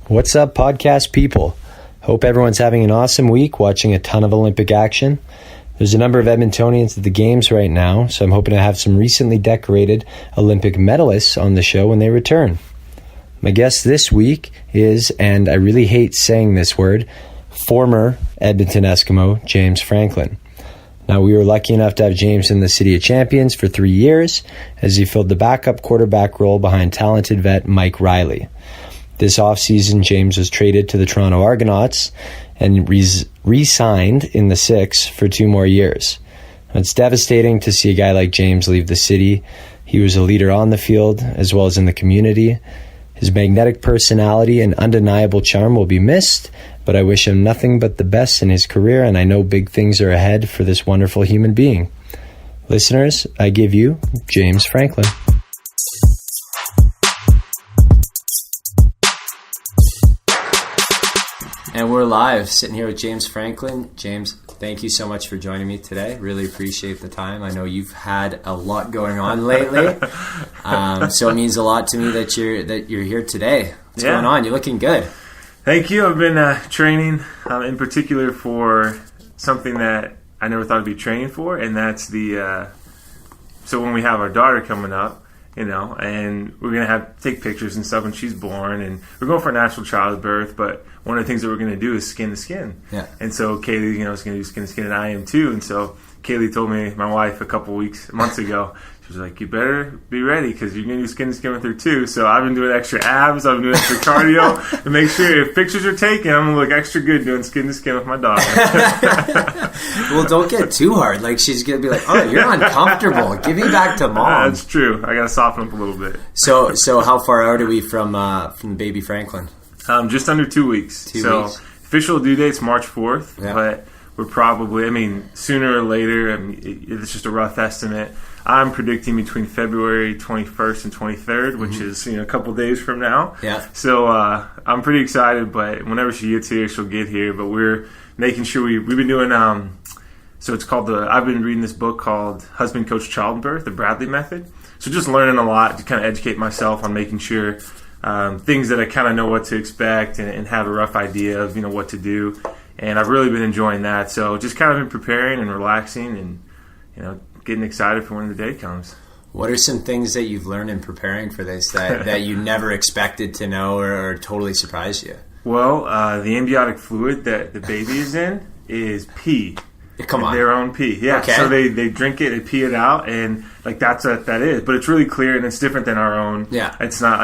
What's up, podcast people? Hope everyone's having an awesome week watching a ton of Olympic action. There's a number of Edmontonians at the games right now, so I'm hoping to have some recently decorated Olympic medalists on the show when they return. My guest this week is, and I really hate saying this word, former Edmonton Eskimo James Franklin. Now, we were lucky enough to have James in the City of Champions for 3 years as he filled the backup quarterback role behind talented vet Mike Reilly. This offseason, James was traded to the Toronto Argonauts and re-signed in the Six for 2 more years. It's devastating to see a guy like James leave the city. He was a leader on the field as well as in the community. His magnetic personality and undeniable charm will be missed, but I wish him nothing but the best in his career, and I know big things are ahead for this wonderful human being. Listeners, I give you James Franklin. And we're live, sitting here with James Franklin. James, thank you so much for joining me today. Really appreciate the time. I know you've had a lot going on lately, so it means a lot to me that you're here today. What's going on? You're looking good. Thank you. I've been training in particular for something that I never thought I'd be training for, and that's so when we have our daughter coming up, and we're going to take pictures and stuff when she's born, and we're going for a natural childbirth, but one of the things that we're going to do is skin to skin. Yeah. And so Kaylee, is going to do skin to skin, and I am too. And so Kaylee told me, my wife, a couple months ago, she was like, you better be ready because you're going to do skin to skin with her too. So I've been doing extra abs, I've been doing extra cardio to make sure if pictures are taken, I'm going to look extra good doing skin to skin with my daughter. Well, don't get too hard. Like, she's going to be like, oh, you're uncomfortable. Give me back to mom. That's true. I got to soften up a little bit. So how far out are we from the baby Franklin? Just under 2 weeks. 2 weeks. Official due date's March 4th, but we're probably, sooner or later, it's just a rough estimate. I'm predicting between February 21st and 23rd, which is a couple days from now. Yeah. So I'm pretty excited, but whenever she gets here, she'll get here. But we're making sure we've been doing, so it's called I've been reading this book called Husband Coach Childbirth, the Bradley Method. So just learning a lot to kind of educate myself on making sure things that I kind of know what to expect and have a rough idea of what to do, and I've really been enjoying that. So just kind of been preparing and relaxing, and getting excited for when the day comes. What are some things that you've learned in preparing for this that you never expected to know or totally surprised you? Well, the amniotic fluid that the baby is in is pee. Come on. Their own pee. Yeah. Okay. So they drink it, they pee it out, and that's what that is. But it's really clear, and it's different than our own. Yeah. It's not,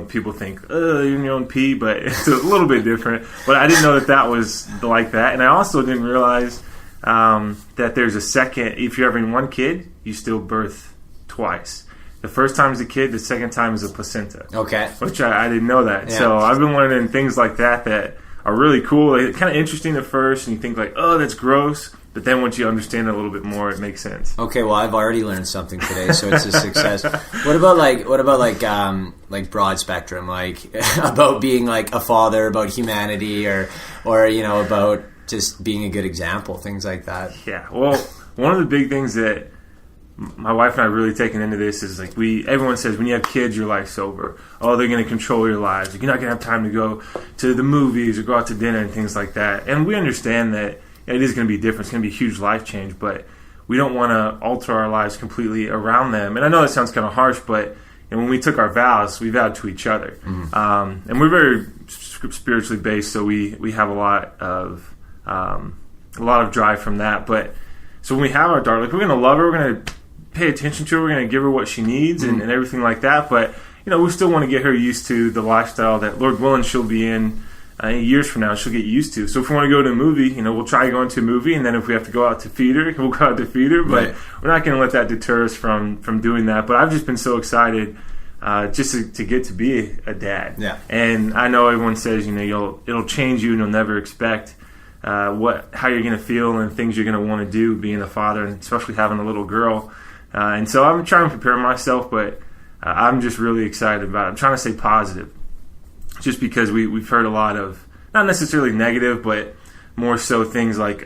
people think, you're in your own pee, but it's a little bit different. But I didn't know that was like that. And I also didn't realize that there's a second, if you're having one kid, you still birth twice. The first time is a kid, the second time is a placenta. Okay. Which I didn't know that. Yeah. So I've been learning things like that are really cool. They're kind of interesting at first, and you think like, oh, that's gross. But then once you understand it a little bit more, it makes sense. Okay, well, I've already learned something today, so it's a success. What about broad spectrum, about being like a father, about humanity, or about just being a good example, things like that? Yeah. Well, one of the big things that my wife and I really taken into this is everyone says when you have kids, your life's over. Oh, they're going to control your lives. You're not going to have time to go to the movies or go out to dinner and things like that. And we understand that. It is going to be different. It's going to be a huge life change, but we don't want to alter our lives completely around them. And I know that sounds kind of harsh, but when we took our vows, we vowed to each other. Mm-hmm. And we're very spiritually based, so we have a lot of drive from that. But so when we have our daughter, we're going to love her. We're going to pay attention to her. We're going to give her what she needs and everything like that. But we still want to get her used to the lifestyle that, Lord willing, she'll be in. Years from now, she'll get used to. So if we want to go to a movie, we'll try going to a movie, and then if we have to go out to feed her, we'll go out to feed her. But we're not going to let that deter us from doing that. But I've just been so excited just to get to be a dad. Yeah. And I know everyone says, it'll change you, and you'll never expect how you're going to feel and things you're going to want to do being a father, and especially having a little girl. And so I'm trying to prepare myself, but I'm just really excited about it. I'm trying to stay positive. Just because we've heard a lot of, not necessarily negative, but more so things like,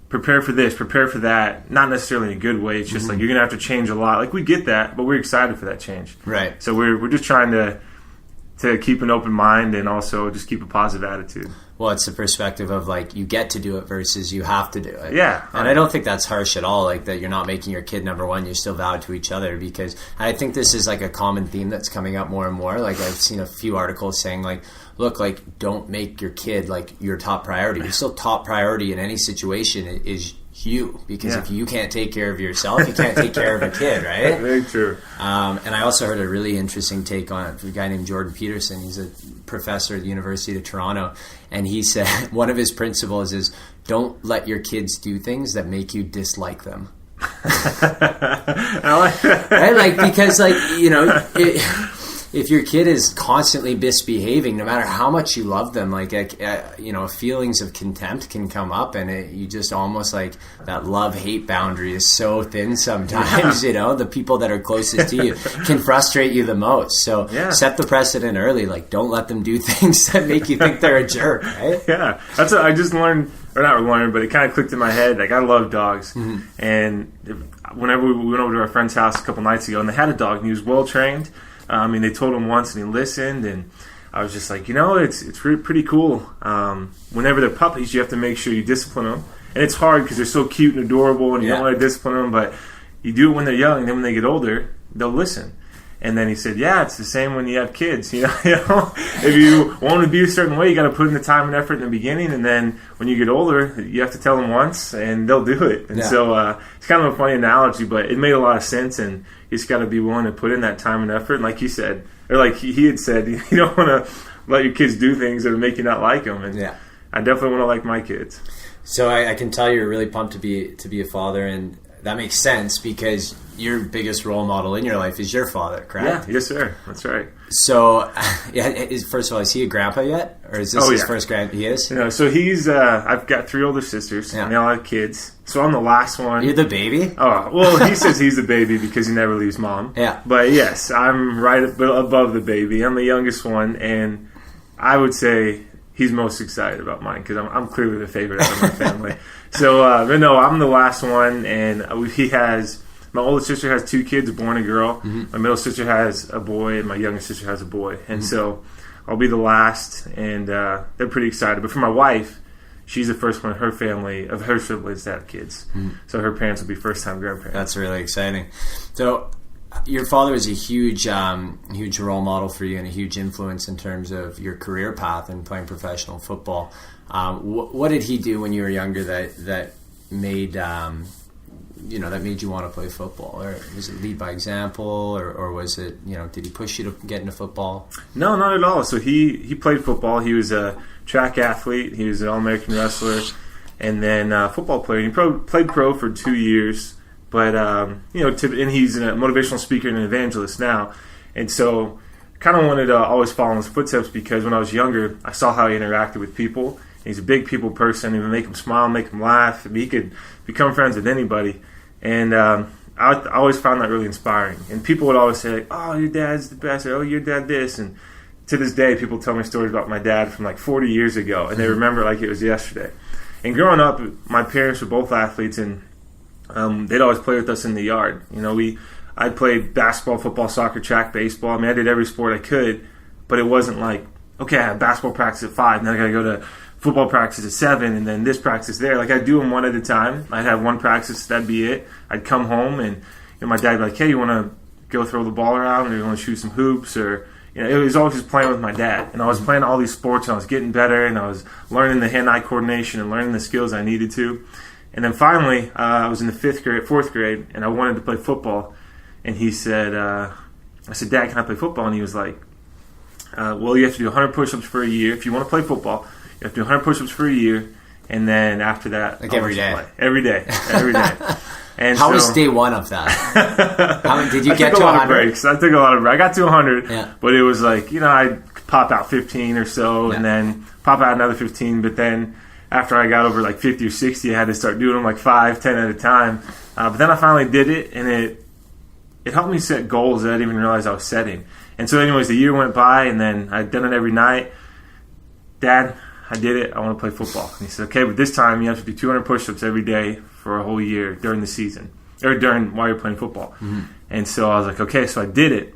prepare for this, prepare for that. Not necessarily in a good way. It's just you're going to have to change a lot. We get that, but we're excited for that change. Right. So we're just trying to to keep an open mind and also just keep a positive attitude. Well, it's the perspective of like you get to do it versus you have to do it. Yeah. And I don't think that's harsh at all, like that you're not making your kid number one, you're still vowed to each other, because I think this is like a common theme that's coming up more and more. Like I've seen a few articles saying like, look, like don't make your kid like your top priority. Your still top priority in any situation is you, because if you can't take care of yourself, you can't take care of a kid, right? Very true. And I also heard a really interesting take on it. A guy named Jordan Peterson. He's a professor at the University of Toronto, and he said one of his principles is don't let your kids do things that make you dislike them. I like that. Right? Like, because like, you know, if your kid is constantly misbehaving, no matter how much you love them, like, you know, feelings of contempt can come up, and you just almost like that love-hate boundary is so thin sometimes, you know, the people that are closest to you can frustrate you the most. So set the precedent early, like don't let them do things that make you think they're a jerk, right? Yeah, that's what I just learned, or not learned, but it kind of clicked in my head. Like I love dogs, and whenever we went over to our friend's house a couple nights ago, and they had a dog, and he was well-trained. I mean, they told him once, and he listened, and I was just like, you know, it's pretty cool. Whenever they're puppies, you have to make sure you discipline them, and it's hard because they're so cute and adorable, and you don't want to discipline them, but you do it when they're young, and then when they get older, they'll listen. And then he said, yeah, it's the same when you have kids. You know, if you want to be a certain way, you got to put in the time and effort in the beginning, and then when you get older, you have to tell them once, and they'll do it. And so it's kind of a funny analogy, but it made a lot of sense, and you just got to be willing to put in that time and effort. And like you said, or like he had said, you don't want to let your kids do things that make you not like them. And I definitely want to like my kids. So I can tell you're really pumped to be a father, and that makes sense because your biggest role model in your life is your father, correct? Yeah, yes, sir. That's right. So, first of all, is he a grandpa yet? Or is this his first grandpa? He is? No, so he's, I've got 3 older sisters, and they all have kids. So I'm the last one. You're the baby? Oh, well, he says he's the baby because he never leaves mom. Yeah. But yes, I'm right above the baby. I'm the youngest one, and I would say he's most excited about mine because I'm clearly the favorite out of my family. So, but no, I'm the last one, and he has... My older sister has 2 kids, a boy and a girl. My middle sister has a boy, and my youngest sister has a boy. And so I'll be the last, and they're pretty excited. But for my wife, she's the first one in her family, of her siblings, to have kids. So her parents will be first-time grandparents. That's really exciting. So your father is a huge role model for you and a huge influence in terms of your career path and playing professional football. What did he do when you were younger that made... that made you want to play football? Or was it lead by example, or was it, did he push you to get into football? No, not at all. So he played football. He was a track athlete. He was an All-American wrestler, and then football player. He played pro for 2 years, but and he's a motivational speaker and an evangelist now. And so kind of wanted to always follow in his footsteps because when I was younger, I saw how he interacted with people. He's a big people person. He would make them smile, make them laugh. He could become friends with anybody. And I always found that really inspiring. And people would always say, oh, your dad's the best, or oh, your dad this. And to this day, people tell me stories about my dad from like 40 years ago, and they remember it like it was yesterday. And growing up, my parents were both athletes, and they'd always play with us in the yard. I played basketball, football, soccer, track, baseball. I mean, I did every sport I could, but it wasn't like, okay, I have basketball practice at 5, and then I got to go to football practice at 7, and then this practice there. Like, I'd do them one at a time. I'd have one practice, that'd be it. I'd come home, and my dad would be like, hey, you want to go throw the ball around, or you want to shoot some hoops, or, it was always just playing with my dad. And I was playing all these sports, and I was getting better, and I was learning the hand-eye coordination and learning the skills I needed to. And then finally, I was in the 4th grade, and I wanted to play football. And he said, I said, Dad, can I play football? And he was like, well, you have to do 100 push-ups for a year if you want to play football. You have to do 100 push-ups for a year, and then after that... Like every day. Every day. And how was day one of that? Did you get to 100? I took a lot of breaks. I got to 100, but it was like, I'd pop out 15 or so, and then pop out another 15, but then after I got over like 50 or 60, I had to start doing them like 5, 10 at a time. But then I finally did it, and it helped me set goals that I didn't even realize I was setting. And so anyways, the year went by, and then I'd done it every night. Dad, I did it. I want to play football. And he said, okay, but this time you have to do 200 push-ups every day for a whole year during the season, or while you're playing football. And so I was like, okay, so I did it.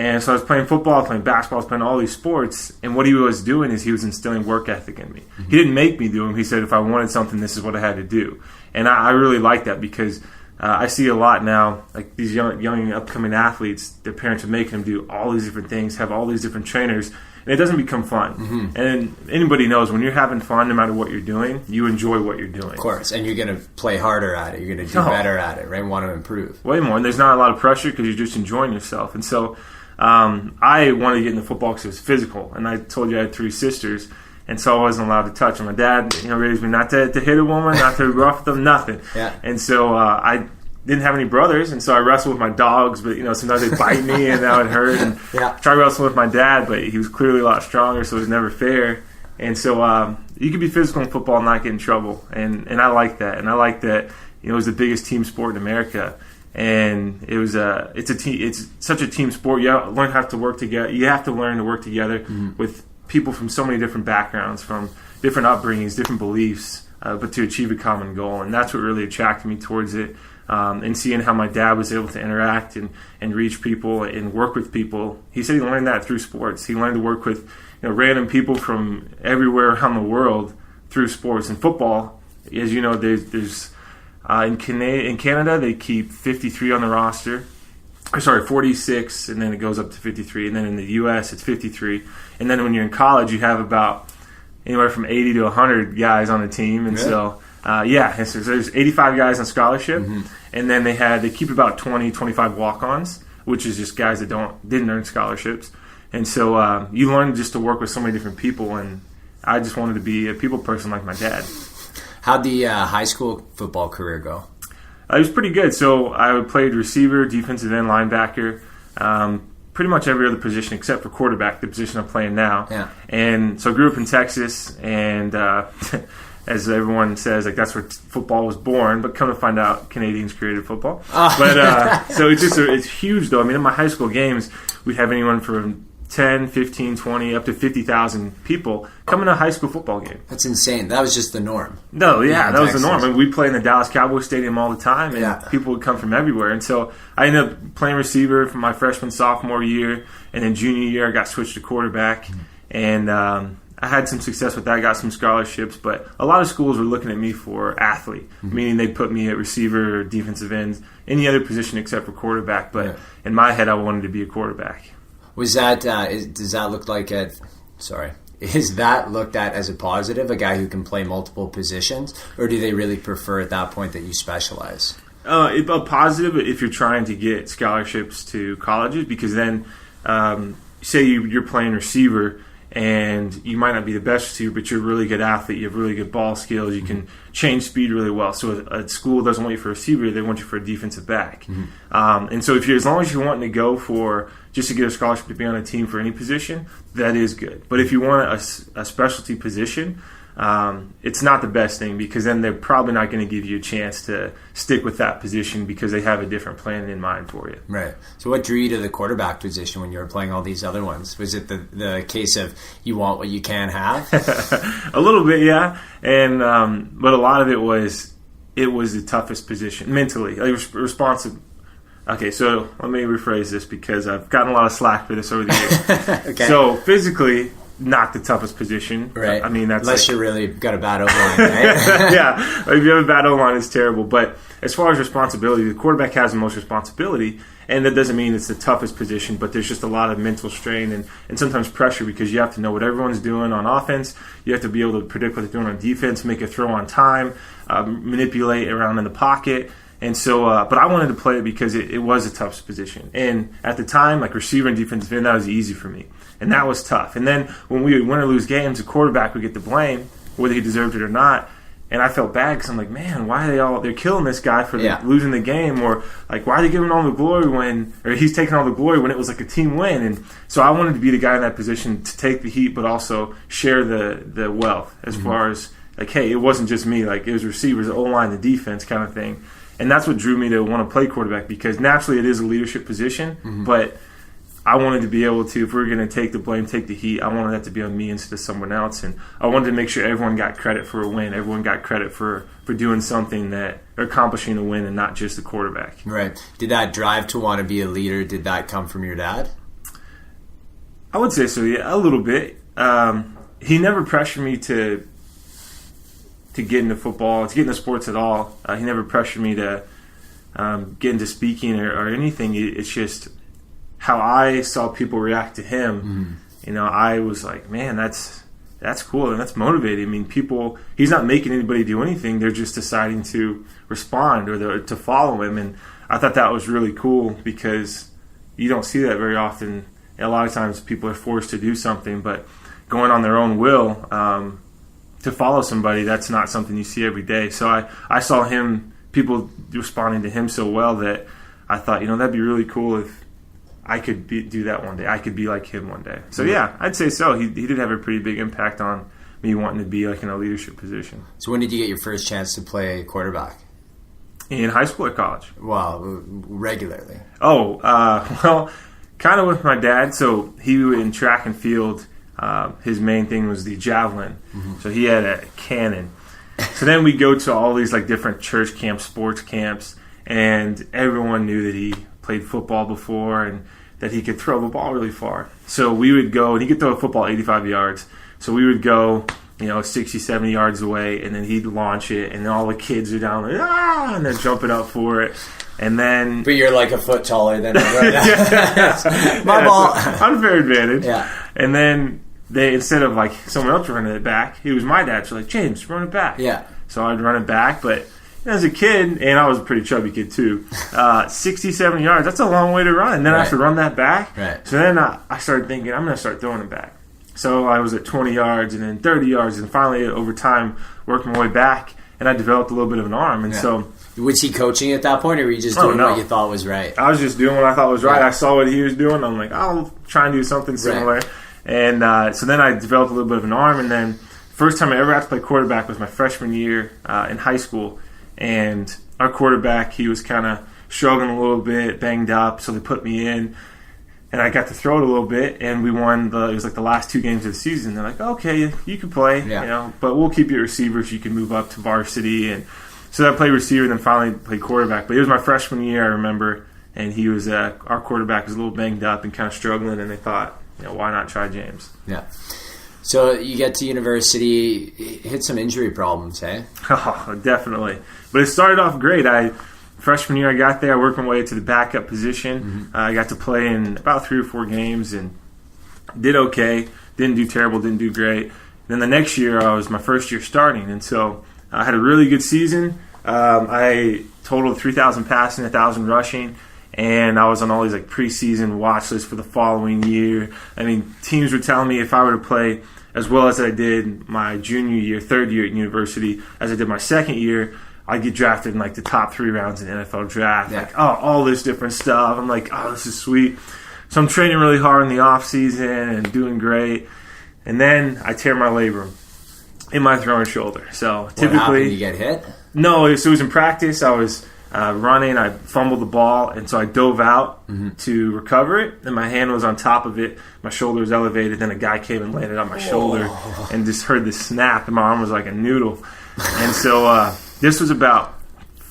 And so I was playing football, playing basketball, I was playing all these sports. And what he was doing is he was instilling work ethic in me. He didn't make me do them. He said if I wanted something, this is what I had to do. And I really like that because I see a lot now, like these young upcoming athletes, their parents are making them do all these different things, have all these different trainers, and it doesn't become fun. And anybody knows when you're having fun, no matter what you're doing, you enjoy what you're doing. Of course, and you're going to play harder at it. You're going to do better at it, right? Want to improve. Way more, and there's not a lot of pressure because you're just enjoying yourself. And so I wanted to get into football because it was physical, and I told you I had 3 sisters. And so I wasn't allowed to touch them. My dad, raised me not to hit a woman, not to rough them, nothing. Yeah. And so I didn't have any brothers, and so I wrestled with my dogs. But sometimes they'd bite me, and that would hurt. And tried wrestling with my dad, but he was clearly a lot stronger, so it was never fair. And so you could be physical in football and not get in trouble, and I like that. And I like that. It was the biggest team sport in America, and it's such a team sport. You have to work together. You have to learn to work together with people from so many different backgrounds, from different upbringings, different beliefs, but to achieve a common goal. And that's what really attracted me towards it. And seeing how my dad was able to interact and reach people and work with people. He said he learned that through sports. He learned to work with random people from everywhere around the world through sports. And football, as you know, there's in Canada, they keep 53 on the roster. 46, and then it goes up to 53. And then in the U.S., it's 53. And then when you're in college, you have about anywhere from 80 to 100 guys on a team. And so there's 85 guys on scholarship. And then they keep about 20, 25 walk-ons, which is just guys that didn't earn scholarships. And so you learn just to work with so many different people. And I just wanted to be a people person like my dad. How'd the high school football career go? It was pretty good. So I played receiver, defensive end, linebacker, pretty much every other position except for quarterback, the position I'm playing now. Yeah. And so I grew up in Texas, and as everyone says, that's where football was born. But come to find out, Canadians created football. But so it's huge, though. I mean, in my high school games, we'd have anyone from 10, 15, 20, up to 50,000 people coming to a high school football game. That's insane. That was just the norm. No, that was the norm. I mean, we'd play in the Dallas Cowboys Stadium all the time, and people would come from everywhere. And so I ended up playing receiver from my freshman, sophomore year, and then junior year I got switched to quarterback. And I had some success with that. I got some scholarships, but a lot of schools were looking at me for athlete, meaning they put me at receiver or defensive end, any other position except for quarterback. But in my head, I wanted to be a quarterback. Was that is that looked at as a positive, a guy who can play multiple positions, or do they really prefer at that point that you specialize? A positive if you're trying to get scholarships to colleges, because then say you're playing receiver and you might not be the best receiver, but you're a really good athlete, you have really good ball skills, you can change speed really well. So a school doesn't want you for a receiver, they want you for a defensive back. And so as long as you're wanting to go for just to get a scholarship to be on a team for any position, that is good. But if you want a specialty position, it's not the best thing, because then they're probably not going to give you a chance to stick with that position because they have a different plan in mind for you. Right. So what drew you to the quarterback position when you were playing all these other ones? Was it the case of you want what you can have? A little bit, yeah. And but a lot of it was the toughest position mentally, like responsive. Okay, so let me rephrase this because I've gotten a lot of slack for this over the years. Okay. So physically, not the toughest position. Right. I mean, that's unless you really got a bad O-line, right? Yeah. If you have a bad O-line, it's terrible. But as far as responsibility, the quarterback has the most responsibility, and that doesn't mean it's the toughest position, but there's just a lot of mental strain and sometimes pressure, because you have to know what everyone's doing on offense. You have to be able to predict what they're doing on defense, make a throw on time, manipulate around in the pocket. And so, but I wanted to play it because it was a tough position. And at the time, like receiver and defensive end, that was easy for me. And that was tough. And then when we would win or lose games, the quarterback would get the blame, whether he deserved it or not. And I felt bad because I'm like, man, why are they're killing this guy for losing the game? Or like, why are they giving all the glory or he's taking all the glory when it was like a team win? And so I wanted to be the guy in that position to take the heat, but also share the wealth as far as like, hey, it wasn't just me. Like, it was receivers, the O-line, the defense kind of thing. And that's what drew me to want to play quarterback, because naturally it is a leadership position, but I wanted to be able to, if we were going to take the blame, take the heat, I wanted that to be on me instead of someone else. And I wanted to make sure everyone got credit for a win. Everyone got credit for doing something or accomplishing a win, and not just the quarterback. Right. Did that drive to want to be a leader, did that come from your dad? I would say so, yeah, a little bit. He never pressured me to get into football, to get into sports at all. He never pressured me to get into speaking or anything. It's just how I saw people react to him. I was like, man, that's cool and that's motivating. I mean, he's not making anybody do anything. They're just deciding to respond or to follow him. And I thought that was really cool because you don't see that very often. A lot of times people are forced to do something, but going on their own will to follow somebody, that's not something you see every day. So I saw people responding to him so well that I thought, that'd be really cool if I could do that one day. I could be like him one day. So yeah, I'd say so. He did have a pretty big impact on me wanting to be like in a leadership position. So when did you get your first chance to play quarterback? In high school or college? Well, regularly. Well, kind of with my dad. So he in track and field. His main thing was the javelin. So he had a cannon. So then we go to all these like different church camps, sports camps, and everyone knew that he played football before and that he could throw the ball really far. So we would go, and he could throw a football 85 yards. So we would go, 60, 70 yards away, and then he'd launch it, and then all the kids are down there, and they're jumping up for it. And then... But you're like a foot taller than him. My ball. Unfair advantage. Yeah. And then they, instead of like someone else running it back, it was my dad. So like, James, run it back. Yeah. So I'd run it back, but as a kid, and I was a pretty chubby kid too, 60, 70 yards, that's a long way to run. And then I have to run that back. Right. So then I started thinking, I'm going to start throwing it back. So I was at 20 yards and then 30 yards, and finally over time working my way back, and I developed a little bit of an arm. And so... Was he coaching at that point, or were you just doing what you thought was right? I was just doing what I thought was right. I saw what he was doing. I'm like, I'll try and do something similar. Right. And so then I developed a little bit of an arm, and then first time I ever had to play quarterback was my freshman year in high school. And our quarterback, he was kind of struggling a little bit, banged up, so they put me in. And I got to throw it a little bit, and we won. It was like the last 2 games of the season. They're like, okay, you can play, but we'll keep you at receiver so you can move up to varsity. And so I played receiver, then finally played quarterback. But it was my freshman year, I remember, and he was our quarterback was a little banged up and kind of struggling, and they thought, why not try James? Yeah. So you get to university, hit some injury problems, hey? Oh, definitely. But it started off great. Freshman year I got there, I worked my way to the backup position. I got to play in about 3 or 4 games and did okay. Didn't do terrible, didn't do great. Then the next year I was my first year starting, and so I had a really good season. I totaled 3,000 passing, 1,000 rushing, and I was on all these like preseason watch lists for the following year. I mean, teams were telling me if I were to play as well as I did my junior year, third year at university, as I did my second year, I'd get drafted in like the top 3 rounds in the NFL draft. Yeah. Like, all this different stuff. I'm like, this is sweet. So I'm training really hard in the off season and doing great. And then I tear my labrum in my throwing shoulder. So typically, what happened? You get hit? No, it was in practice. I was running. I fumbled the ball, and so I dove out to recover it. And my hand was on top of it. My shoulder was elevated. Then a guy came and landed on my shoulder, and just heard the snap. And my arm was like a noodle. And so this was about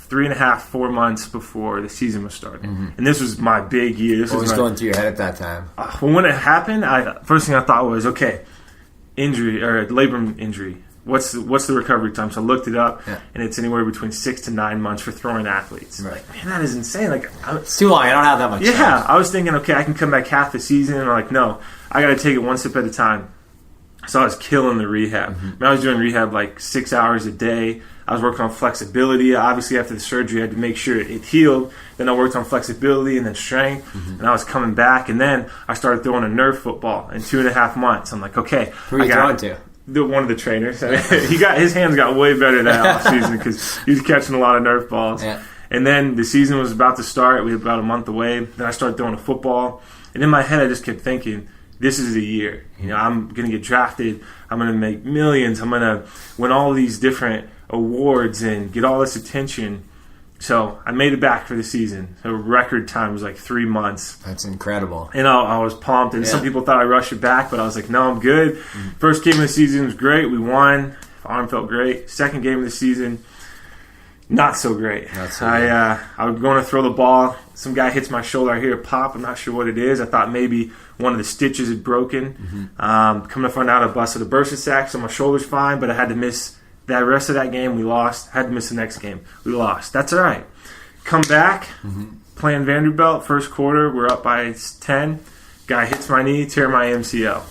3.5, 4 months before the season was starting. And this was my big year. What was going through your head at that time? Well, when it happened, first thing I thought was, okay, injury or labrum injury. What's the recovery time? So I looked it up, and it's anywhere between 6 to 9 months for throwing athletes. Right. Like, man, that is insane. Like, it's too long. I don't have that much time. I was thinking, okay, I can come back half the season. And I'm like, no, I got to take it one step at a time. So I was killing the rehab. I was doing rehab like 6 hours a day. I was working on flexibility. Obviously, after the surgery, I had to make sure it healed. Then I worked on flexibility and then strength. And I was coming back. And then I started throwing a Nerf football in 2.5 months. I'm like, okay. Who are you throwing to? One of the trainers. His hands got way better that off season because he was catching a lot of Nerf balls. Yeah. And then the season was about to start. We were about a month away. Then I started throwing a football. And in my head, I just kept thinking, this is the year. I'm going to get drafted. I'm going to make millions. I'm going to win all these different awards and get all this attention. So I made it back for the season. The record time was like 3 months. That's incredible. And I was pumped. And some people thought I rushed it back, but I was like, no, I'm good. First game of the season was great. We won. Arm felt great. Second game of the season, Not so great. I was going to throw the ball. Some guy hits my shoulder. I hear a pop. I'm not sure what it is. I thought maybe one of the stitches had broken. Come to find out, I busted a bursa sac, so my shoulder's fine, but I had to miss that rest of that game. We lost. Had to miss the next game. We lost. That's all right. Come back, playing Vanderbilt, first quarter. We're up by 10. Guy hits my knee, tear my MCL.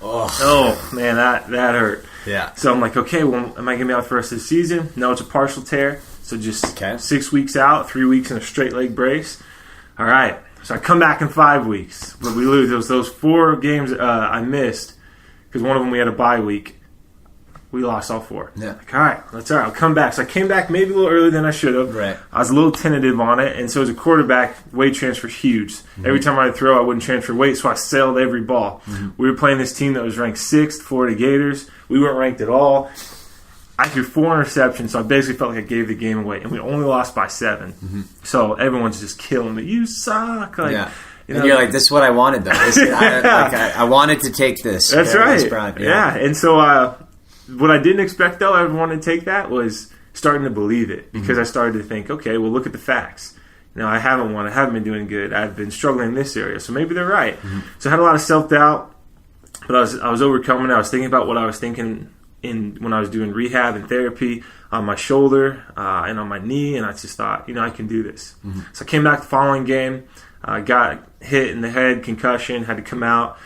Oh man, that hurt. Yeah. So I'm like, okay, well, am I going to be out for the rest of the season? No, it's a partial tear. So just 6 weeks out, 3 weeks in a straight leg brace. All right. So I come back in 5 weeks. But we lose. It was those 4 games I missed because one of them we had a bye week. We lost all 4. Yeah. Like, all right. That's all right. I'll come back. So I came back maybe a little earlier than I should have. Right. I was a little tentative on it. And so as a quarterback, weight transfer is huge. Every time I'd throw, I wouldn't transfer weight, so I sailed every ball. We were playing this team that was ranked 6th, Florida Gators. We weren't ranked at all. I threw 4 interceptions, so I basically felt like I gave the game away. And we only lost by 7. So everyone's just killing me. You suck. Like, you know, and you're like, this is what I wanted, though. I wanted to take this. That's right. Yeah. And so what I didn't expect, though, I wanted to take that, was starting to believe it. Because I started to think, okay, well, look at the facts. You know, I haven't won. I haven't been doing good. I've been struggling in this area. So maybe they're right. So I had a lot of self-doubt. But I was overcoming it. I was thinking about what I was thinking when I was doing rehab and therapy on my shoulder and on my knee, and I just thought, I can do this. So I came back the following game, got hit in the head, concussion, had to come out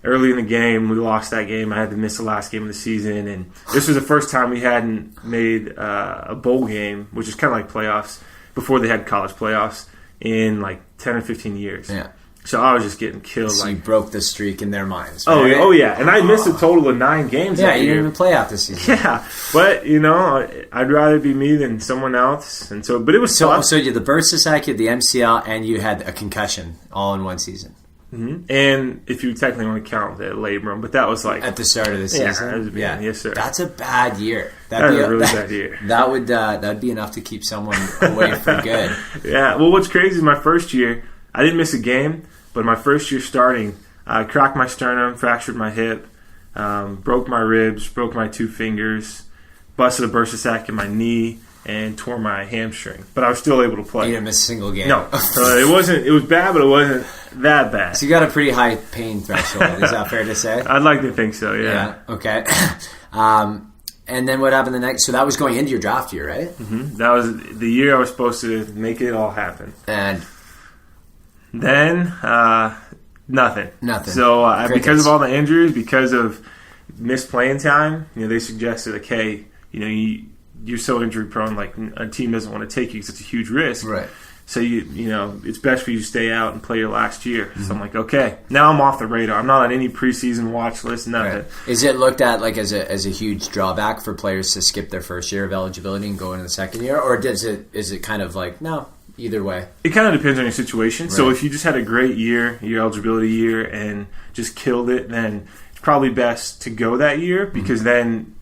early in the game. We lost that game. I had to miss the last game of the season, and this was the first time we hadn't made a bowl game, which is kind of like playoffs, before they had college playoffs, in like 10 or 15 years. Yeah. So I was just getting killed. So you broke the streak in their minds. Right? Oh yeah, and I missed a total of 9 games. Yeah, you didn't even play out this season. Yeah, but I'd rather be me than someone else, and so. But it was tough. So you had the bursa sac, you had the MCL, and you had a concussion all in one season. And if you technically want to count the labrum, but that was like at the start of the season. Yeah, yes sir. That's a bad year. That'd be a really bad year. That'd be enough to keep someone away for good. Yeah. Well, what's crazy is my first year, I didn't miss a game. But my first year starting, I cracked my sternum, fractured my hip, broke my ribs, broke my 2 fingers, busted a bursa sac in my knee, and tore my hamstring. But I was still able to play. You didn't miss a single game. No. It was bad, but it wasn't that bad. So you got a pretty high pain threshold. Is that fair to say? I'd like to think so, yeah. Okay. And then what happened the next? So that was going into your draft year, right? That was the year I was supposed to make it all happen. And then, nothing. So because of all the injuries, because of missed playing time, they suggested, like, hey, you're so injury prone, like a team doesn't want to take you because it's a huge risk. Right. So it's best for you to stay out and play your last year. So I'm like, okay, now I'm off the radar. I'm not on any preseason watch list, nothing. Right. Is it looked at like as a huge drawback for players to skip their first year of eligibility and go into the second year, or is it kind of like no? Either way. It kind of depends on your situation. Right. So if you just had a great year, your eligibility year, and just killed it, then it's probably best to go that year because then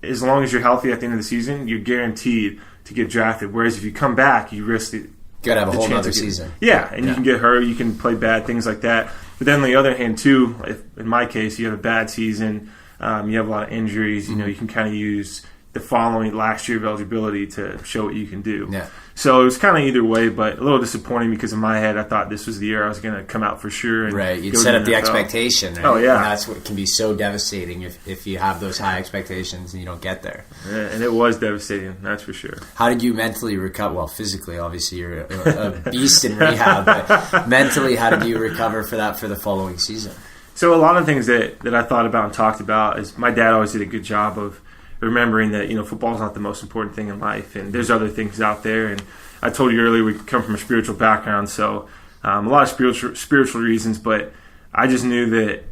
as long as you're healthy at the end of the season, you're guaranteed to get drafted. Whereas if you come back, you risk it. Got to have a whole other season. Yeah, and you can get hurt, you can play bad, things like that. But then on the other hand, too, in my case, you have a bad season, you have a lot of injuries, you can kind of use the following last year of eligibility to show what you can do. Yeah. So it was kind of either way, but a little disappointing because in my head I thought this was the year I was going to come out for sure. And right, you'd set up the expectation. Right? Oh, yeah. And that's what can be so devastating if you have those high expectations and you don't get there. Yeah, and it was devastating, that's for sure. How did you mentally recover? Well, physically, obviously, you're a beast in rehab, but mentally, how did you recover for the following season? So a lot of things that I thought about and talked about is my dad always did a good job of remembering that football is not the most important thing in life, and there's other things out there. And I told you earlier we come from a spiritual background, so a lot of spiritual reasons. But I just knew that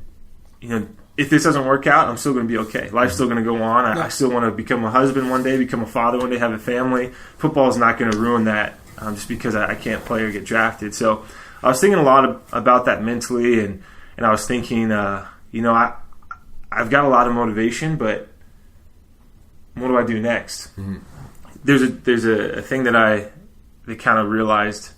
if this doesn't work out, I'm still going to be okay. Life's still going to go on. I still want to become a husband one day, become a father one day, have a family. Football is not going to ruin that just because I can't play or get drafted. So I was thinking a lot about that mentally, and I was thinking, I've got a lot of motivation, but what do I do next? There's a thing that I kind of realized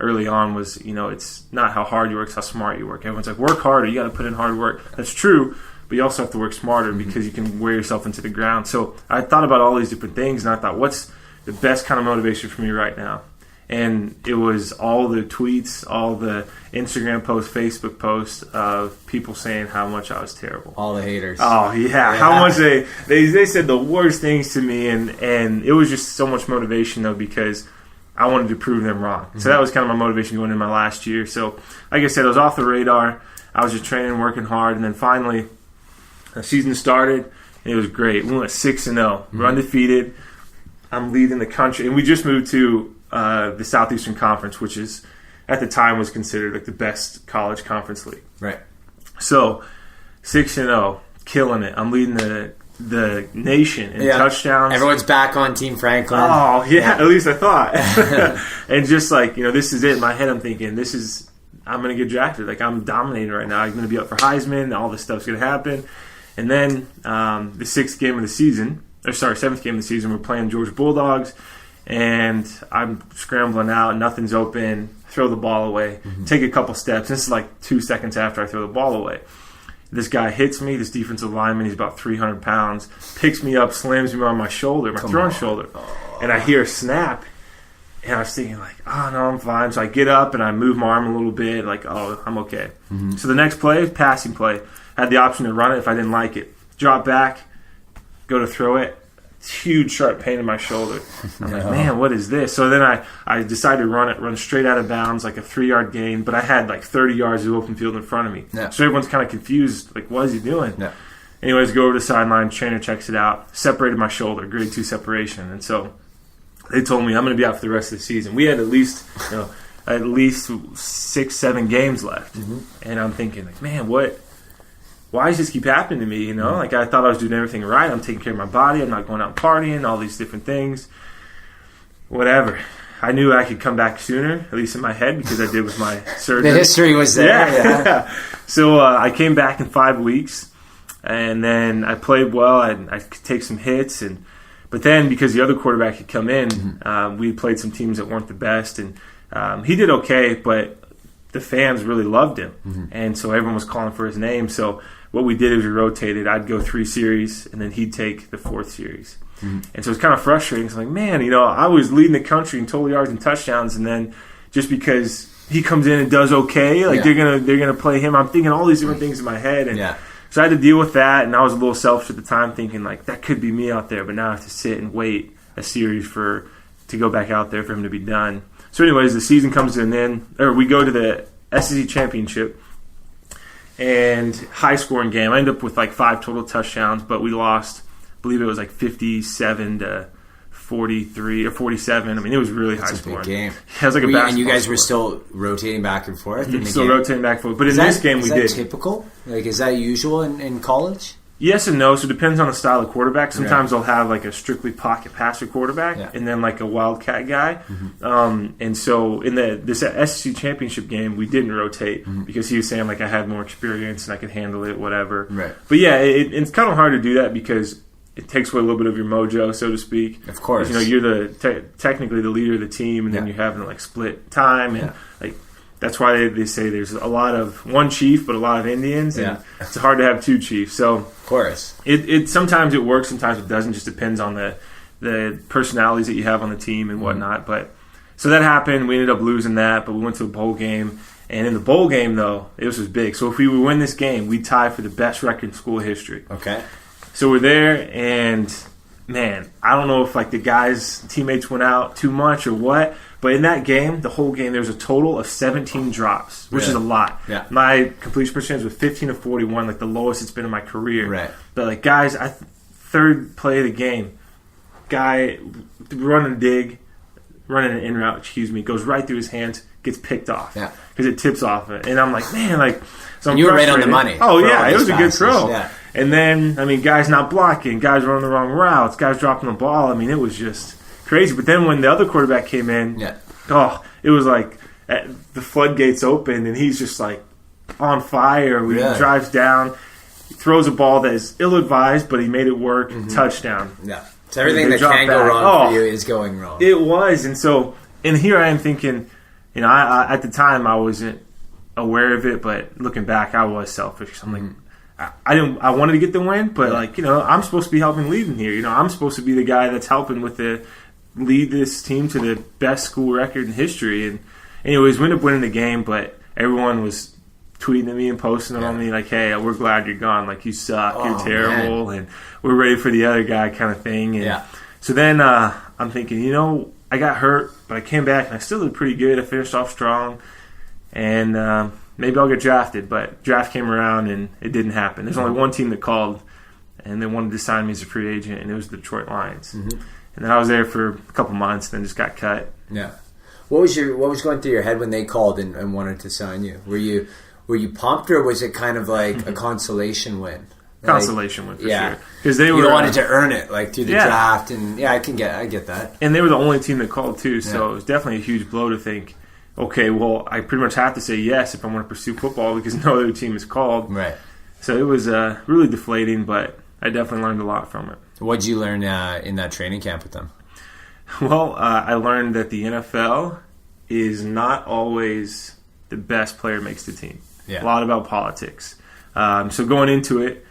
early on was, it's not how hard you work, it's how smart you work. Everyone's like, work harder, you got to put in hard work. That's true, but you also have to work smarter because you can wear yourself into the ground. So I thought about all these different things, and I thought, what's the best kind of motivation for me right now. And it was all the tweets, all the Instagram posts, Facebook posts of people saying how much I was terrible. All the haters. Oh, yeah. How much they said the worst things to me. And it was just so much motivation, though, because I wanted to prove them wrong. Mm-hmm. So that was kind of my motivation going into my last year. So, like I said, I was off the radar. I was just training, working hard. And then finally, the season started, and it was great. We went 6-0. We're undefeated. I'm leading the country. And we just moved to the Southeastern Conference, which is at the time was considered like the best college conference league. Right. So 6-0, killing it. I'm leading the nation in touchdowns. Everyone's back on Team Franklin. Oh yeah, at least I thought. And just like this is it. In my head, I'm thinking I'm going to get drafted. Like I'm dominating right now. I'm going to be up for Heisman. All this stuff's going to happen. And then the seventh game of the season, we're playing Georgia Bulldogs. And I'm scrambling out, nothing's open, throw the ball away, take a couple steps. This is like 2 seconds after I throw the ball away. This guy hits me, this defensive lineman, he's about 300 pounds, picks me up, slams me on my shoulder, my throwing shoulder. And I hear a snap, and I was thinking like, oh, no, I'm fine. So I get up and I move my arm a little bit, like, oh, I'm okay. So the next play, passing play, I had the option to run it if I didn't like it. Drop back, go to throw it. Huge sharp pain in my shoulder. I'm like, man, what is this? So then I decided to run straight out of bounds, like a 3-yard gain, but I had like 30 yards of open field in front of me. Yeah. So everyone's kind of confused, like, what is he doing? Yeah. Anyways, go over to the sideline, trainer checks it out, separated my shoulder, grade 2 separation. And so they told me I'm going to be out for the rest of the season. We had at least 6-7 games left. And I'm thinking, like, man, why does this keep happening to me, Like, I thought I was doing everything right. I'm taking care of my body. I'm not going out partying, all these different things. Whatever. I knew I could come back sooner, at least in my head, because I did with my surgery. The history was there. Yeah. So I came back in 5 weeks, and then I played well. I could take some hits. But then, because the other quarterback had come in, we played some teams that weren't the best. And he did okay, but the fans really loved him. And so everyone was calling for his name. So what we did is we rotated. I'd go 3 series, and then he'd take the 4th series. And so it's kind of frustrating. It's like, man, I was leading the country in total yards and touchdowns, and then just because he comes in and does okay, like they're gonna play him. I'm thinking all these different things in my head, and so I had to deal with that. And I was a little selfish at the time, thinking like that could be me out there, but now I have to sit and wait a series to go back out there for him to be done. So, anyways, the season comes to an end, or we go to the SEC championship. And high scoring game. I ended up with like 5 total touchdowns, but we lost. I believe it was like 57 to 43 or 47. I mean, it was really high scoring. Big game. Yeah, it was like a basketball. And you guys were still rotating back and forth. Rotating back and forth. But in this game, we did. Is that typical? Like, is that usual in college? Yes and no. So it depends on the style of quarterback. Sometimes they'll have like a strictly pocket passer quarterback, and then like a wildcat guy. And so in this SEC championship game, we didn't rotate because he was saying like I had more experience and I could handle it, whatever. Right. But yeah, it's kind of hard to do that because it takes away a little bit of your mojo, so to speak. Of course. You're technically the leader of the team, and then you're having to like split time and like. That's why they say there's a lot of one chief, but a lot of Indians, and it's hard to have 2 chiefs. So, of course, it sometimes it works, sometimes it doesn't. Just depends on the personalities that you have on the team and whatnot. But so that happened. We ended up losing that, but we went to a bowl game, and in the bowl game though, it was big. So if we would win this game, we'd tie for the best record in school history. Okay. So we're there, and man, I don't know if like the guys' teammates went out too much or what. But in that game, the whole game, there was a total of 17 drops, which is a lot. Yeah. My completion percentage was 15 of 41, like the lowest it's been in my career. Right. But like guys, third play of the game, guy running an in route, goes right through his hands, gets picked off because it tips off it, and I'm like, man, like. So and you were right on the money. Oh yeah, it was a good throw. Yeah. And then guys not blocking, guys running the wrong routes, guys dropping the ball. I mean, it was just crazy. But then when the other quarterback came in, it was like the floodgates opened, and he's just like on fire. He drives down, throws a ball that is ill-advised, but he made it work. Touchdown. Yeah. So everything that can go wrong for you is going wrong. It was. And here I am thinking, I at the time I wasn't aware of it, but looking back, I was selfish. I'm like, I wanted to get the win, but I'm supposed to be helping lead in here. I'm supposed to be the guy that's helping with the lead this team to the best school record in history. And anyways, we ended up winning the game, but everyone was tweeting at me and posting it on me like, hey, we're glad you're gone. Like, you suck. You're terrible. Man. And we're ready for the other guy kind of thing. And so then I'm thinking, I got hurt, but I came back and I still did pretty good. I finished off strong. And maybe I'll get drafted. But draft came around and it didn't happen. There's only one team that called, and they wanted to sign me as a free agent, and it was the Detroit Lions. Mm-hmm. And then I was there for a couple months, then just got cut. Yeah. What was going through your head when they called and wanted to sign you? Were you pumped, or was it kind of like a consolation win? Consolation win for sure. Because they wanted to earn it, like through the draft, and I get that. And they were the only team that called too, so it was definitely a huge blow to think, okay, well, I pretty much have to say yes if I want to pursue football because no other team is called. Right. So it was really deflating, but I definitely learned a lot from it. What did you learn in that training camp with them? Well, I learned that the NFL is not always the best player makes the team. Yeah. A lot about politics. So going into it,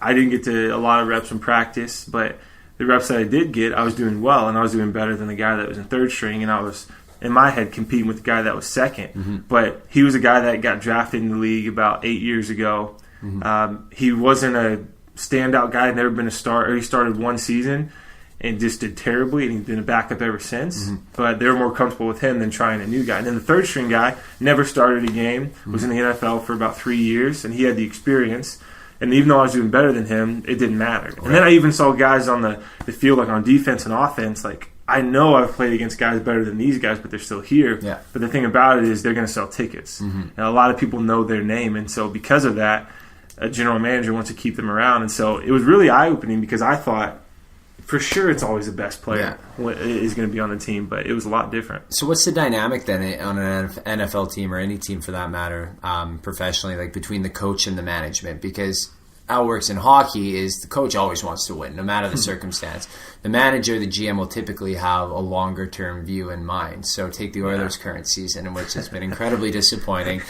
I didn't get to a lot of reps in practice, but the reps that I did get, I was doing well, and I was doing better than the guy that was in third string, and I was, in my head, competing with the guy that was second. Mm-hmm. But he was a guy that got drafted in the league about 8 years ago. Mm-hmm. He wasn't a standout guy, had never been a starter. He started one season and just did terribly, and he's been a backup ever since. Mm-hmm. But they were more comfortable with him than trying a new guy. And then the third string guy never started a game, was in the NFL for about 3 years, and he had the experience. And even though I was doing better than him, it didn't matter. Right. And then I even saw guys on the field, like on defense and offense, like, I know I've played against guys better than these guys, but they're still here. Yeah. But the thing about it is they're going to sell tickets. Mm-hmm. And a lot of people know their name. And so because of that, a general manager wants to keep them around. And so it was really eye-opening because I thought, for sure it's always the best player is going to be on the team, but it was a lot different. So what's the dynamic then on an NFL team, or any team for that matter, professionally, like between the coach and the management? Because how it works in hockey is the coach always wants to win, no matter the circumstance. The manager, the GM, will typically have a longer-term view in mind. So take the Oilers' current season, in which has been incredibly disappointing.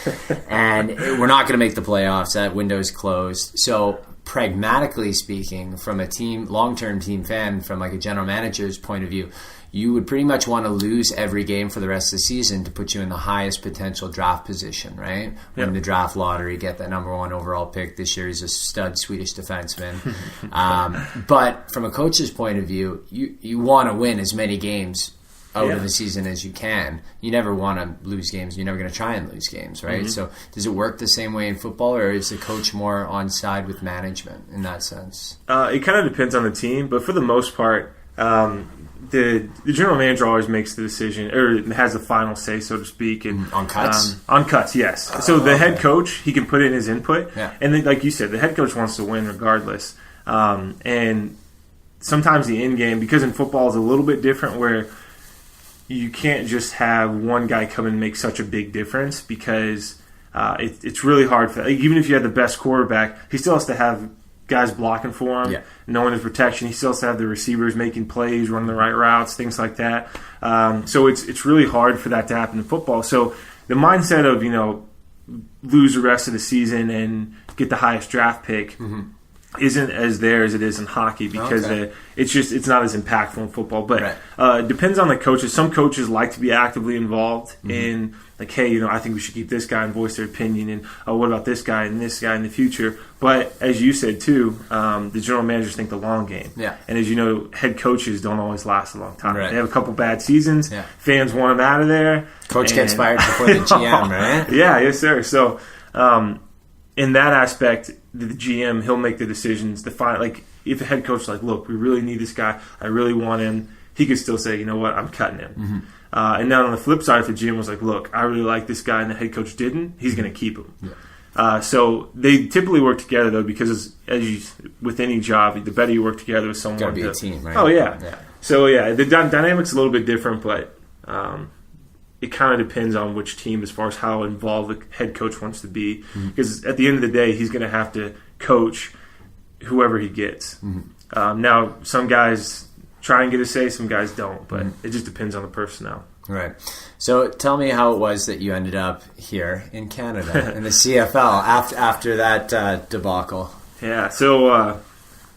And we're not going to make the playoffs. That window's closed. So pragmatically speaking, from a team, long-term team fan, from like a general manager's point of view, you would pretty much want to lose every game for the rest of the season to put you in the highest potential draft position, right? Win the draft lottery, get that number 1 overall pick. This year he's a stud Swedish defenseman. But from a coach's point of view, you want to win as many games out of the season as you can. You never want to lose games. You're never going to try and lose games, right? Mm-hmm. So does it work the same way in football, or is the coach more on side with management in that sense? It kind of depends on the team, but for the most part, the general manager always makes the decision, or has the final say, so to speak. And on cuts? On cuts, yes. So the head coach, he can put in his input. Yeah. And then, like you said, the head coach wants to win regardless. And sometimes the end game, because in football is a little bit different, where you can't just have one guy come and make such a big difference, because it's really hard. Even if you have the best quarterback, he still has to have guys blocking for him, knowing his protection. He still has to have the receivers making plays, running the right routes, things like that. So it's really hard for that to happen in football. So the mindset of, lose the rest of the season and get the highest draft pick isn't as there as it is in hockey, because it's not as impactful in football. But it depends on the coaches. Some coaches like to be actively involved in, like, hey, I think we should keep this guy and voice their opinion, and what about this guy and this guy in the future? But as you said too, the general managers think the long game. Yeah. And as you know, head coaches don't always last a long time. Right. They have a couple bad seasons. Yeah. Fans want them out of there. Coach gets fired before the GM, right? Yeah, yes, sir. So in that aspect, the GM, he'll make the decisions. Like, if a head coach is like, look, we really need this guy, I really want him, he could still say, you know what, I'm cutting him. Mm-hmm. And then on the flip side, if the GM was like, look, I really like this guy, and the head coach didn't, he's going to keep him. Yeah. So they typically work together, though, because with any job, the better you work together with someone. Got to be a team, right? Oh, yeah. So, the dynamic's a little bit different, but it kind of depends on which team as far as how involved the head coach wants to be. Because at the end of the day, he's going to have to coach whoever he gets. Now, some guys try and get a say, some guys don't, but it just depends on the personnel. Right. So tell me how it was that you ended up here in Canada in the CFL after that debacle. Yeah. So,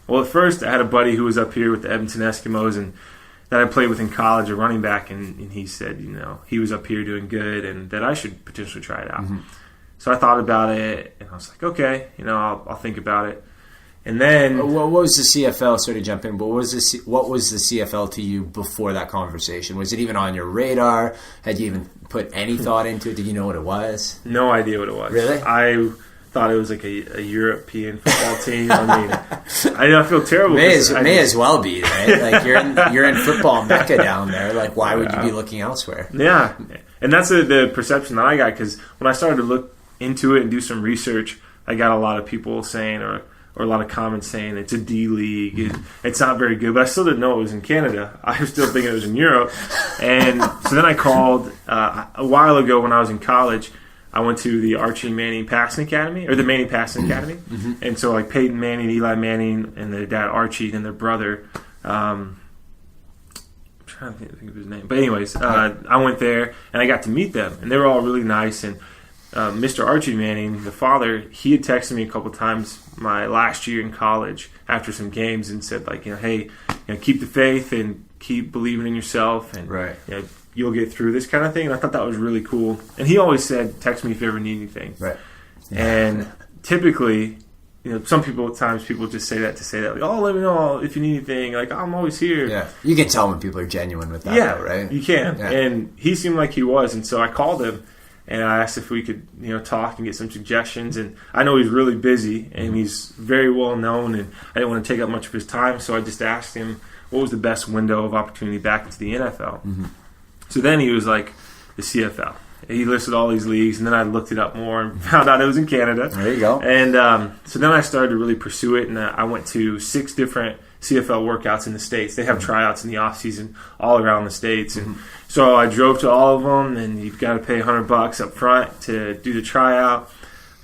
well, at first I had a buddy who was up here with the Edmonton Eskimos, and that I played with in college, a running back, and he said, he was up here doing good and that I should potentially try it out. Mm-hmm. So I thought about it, and I was like, okay, I'll think about it. And then, what was the CFL? Sorry to jump in, but what was the CFL to you before that conversation? Was it even on your radar? Had you even put any thought into it? Did you know what it was? No idea what it was. Really? I thought it was like a European football team. I feel terrible. May as well be, right? Like you're in football mecca down there. Like, why would you be looking elsewhere? Yeah, and that's the perception that I got, because when I started to look into it and do some research, I got a lot of people saying, or a lot of comments saying it's a D League, it's not very good. But I still didn't know it was in Canada. I was still thinking it was in Europe. And so then I called a while ago when I was in college. I went to the Archie Manning Passing Academy, or the Manning Passing Academy. Mm-hmm. And so like Peyton Manning, Eli Manning, and their dad Archie, and their brother, I'm trying to think of his name. But anyways, I went there and I got to meet them. And they were all really nice. And Mr. Archie Manning, the father, he had texted me a couple times my last year in college after some games and said, like, hey, keep the faith and keep believing in yourself, and right. You'll get through this kind of thing. And I thought that was really cool. And he always said, text me if you ever need anything. Right. And typically, some people at times just say that to say that, like, oh, let me know if you need anything. Like, I'm always here. Yeah. You can tell when people are genuine with that, though, right? You can. Yeah. And he seemed like he was. And so I called him. And I asked if we could, talk and get some suggestions. And I know he's really busy, and he's very well known, and I didn't want to take up much of his time. So I just asked him what was the best window of opportunity back into the NFL. Mm-hmm. So then he was like, the CFL. He listed all these leagues, and then I looked it up more and found out it was in Canada. There you go. And so then I started to really pursue it, and I went to 6 different CFL workouts in the States. They have tryouts in the offseason all around the States. And so I drove to all of them, and you've got to pay $100 up front to do the tryout.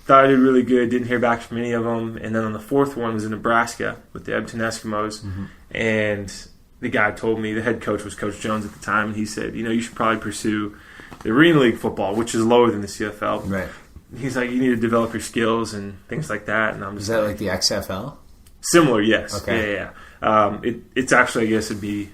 Thought I did really good. Didn't hear back from any of them. And then on the 4th one was in Nebraska with the Edmonton Eskimos. Mm-hmm. And the guy told me, the head coach was Coach Jones at the time, and he said, you should probably pursue the Arena League football, which is lower than the CFL. Right. He's like, you need to develop your skills and things like that. And I'm just Is that like the XFL? Similar, yes. Okay. Yeah. It's actually, I guess, it'd be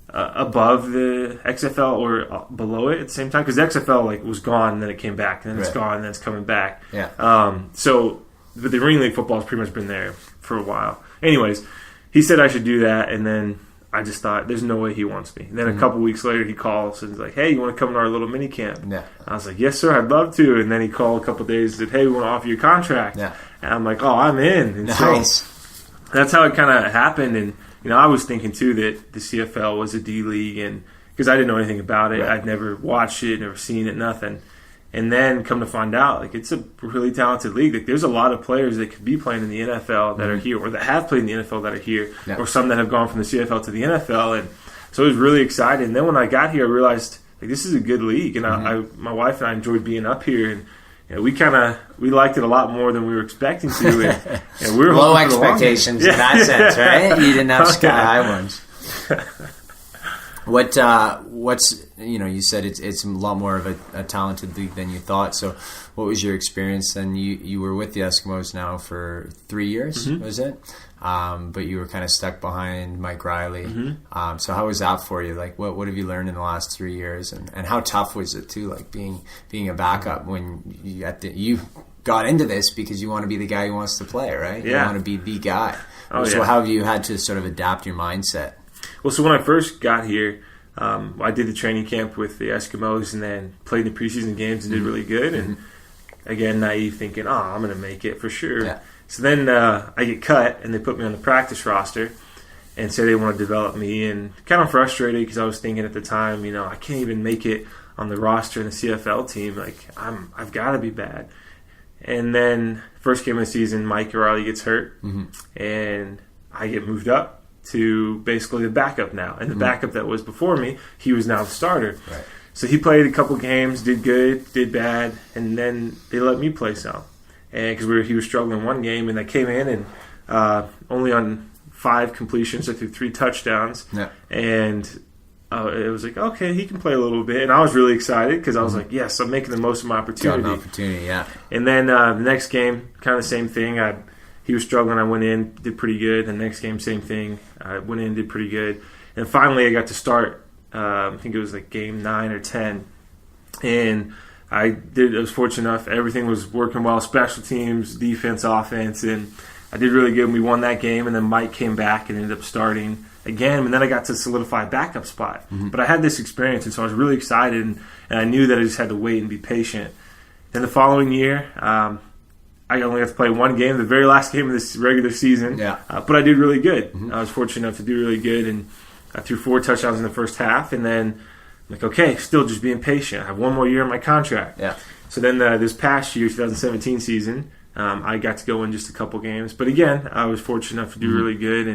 above the XFL or below it at the same time, because the XFL was gone and then it came back, and then it's gone and then it's coming back. Yeah. But the Arena League football has pretty much been there for a while. Anyways, he said I should do that, and then I just thought, there's no way he wants me. And then a couple weeks later, he calls and he's like, hey, you want to come to our little mini camp? Yeah. I was like, yes, sir, I'd love to. And then he called a couple days and said, hey, we want to offer you a contract. Yeah. And I'm like, oh, I'm in. And nice. So that's how it kind of happened. And, I was thinking, too, that the CFL was a D League, and because I didn't know anything about it. Right. I'd never watched it, never seen it, nothing. And then come to find out, it's a really talented league. There's a lot of players that could be playing in the NFL that are here, or that have played in the NFL that are here, or some that have gone from the CFL to the NFL. And so it was really exciting. And then when I got here, I realized this is a good league, and my wife and I enjoyed being up here, and we liked it a lot more than we were expecting to. And we were low expectations in that sense, right? You didn't have sky high ones. What's you said it's a lot more of a talented league than you thought. So what was your experience then? You were with the Eskimos now for 3 years, was it? But you were kind of stuck behind Mike Reilly. Mm-hmm. So how was that for you? What have you learned in the last 3 years, and how tough was it too? Being a backup when you got into this because you want to be the guy who wants to play, right? Yeah. You want to be the guy. Oh, so how have you had to sort of adapt your mindset? Well, so when I first got here, I did the training camp with the Eskimos and then played in the preseason games and did really good. And again, naive thinking, I'm going to make it for sure. Yeah. So then I get cut and they put me on the practice roster and say they want to develop me. And kind of frustrated because I was thinking at the time, I can't even make it on the roster in the CFL team. I've got to be bad. And then first game of the season, Mike Reilly gets hurt and I get moved up to basically the backup now. And the backup that was before me, he was now the starter. Right. So he played a couple games, did good, did bad, and then they let me play some. And because he was struggling one game, and I came in and only on 5 completions, I threw 3 touchdowns. Yeah. And it was like, okay, he can play a little bit. And I was really excited because I was like, yes, I'm making the most of my opportunity. Got an opportunity, yeah. And then the next game, kind of the same thing. He was struggling. I went in, did pretty good. The next game, same thing. I went in, did pretty good. And finally I got to start, I think it was like game 9 or 10. And I was fortunate enough, everything was working well, special teams, defense, offense, and I did really good. We won that game, and then Mike came back and ended up starting again, and then I got to solidify a backup spot. But I had this experience, and so I was really excited, and I knew that I just had to wait and be patient. Then the following year, I only got to play one game, the very last game of this regular season, but I did really good. I was fortunate enough to do really good, and I threw 4 touchdowns in the first half, and then I'm like, okay, still just being patient. I have one more year in my contract. So then this past year, 2017 season, I got to go in just a couple games. But again, I was fortunate enough to do really good.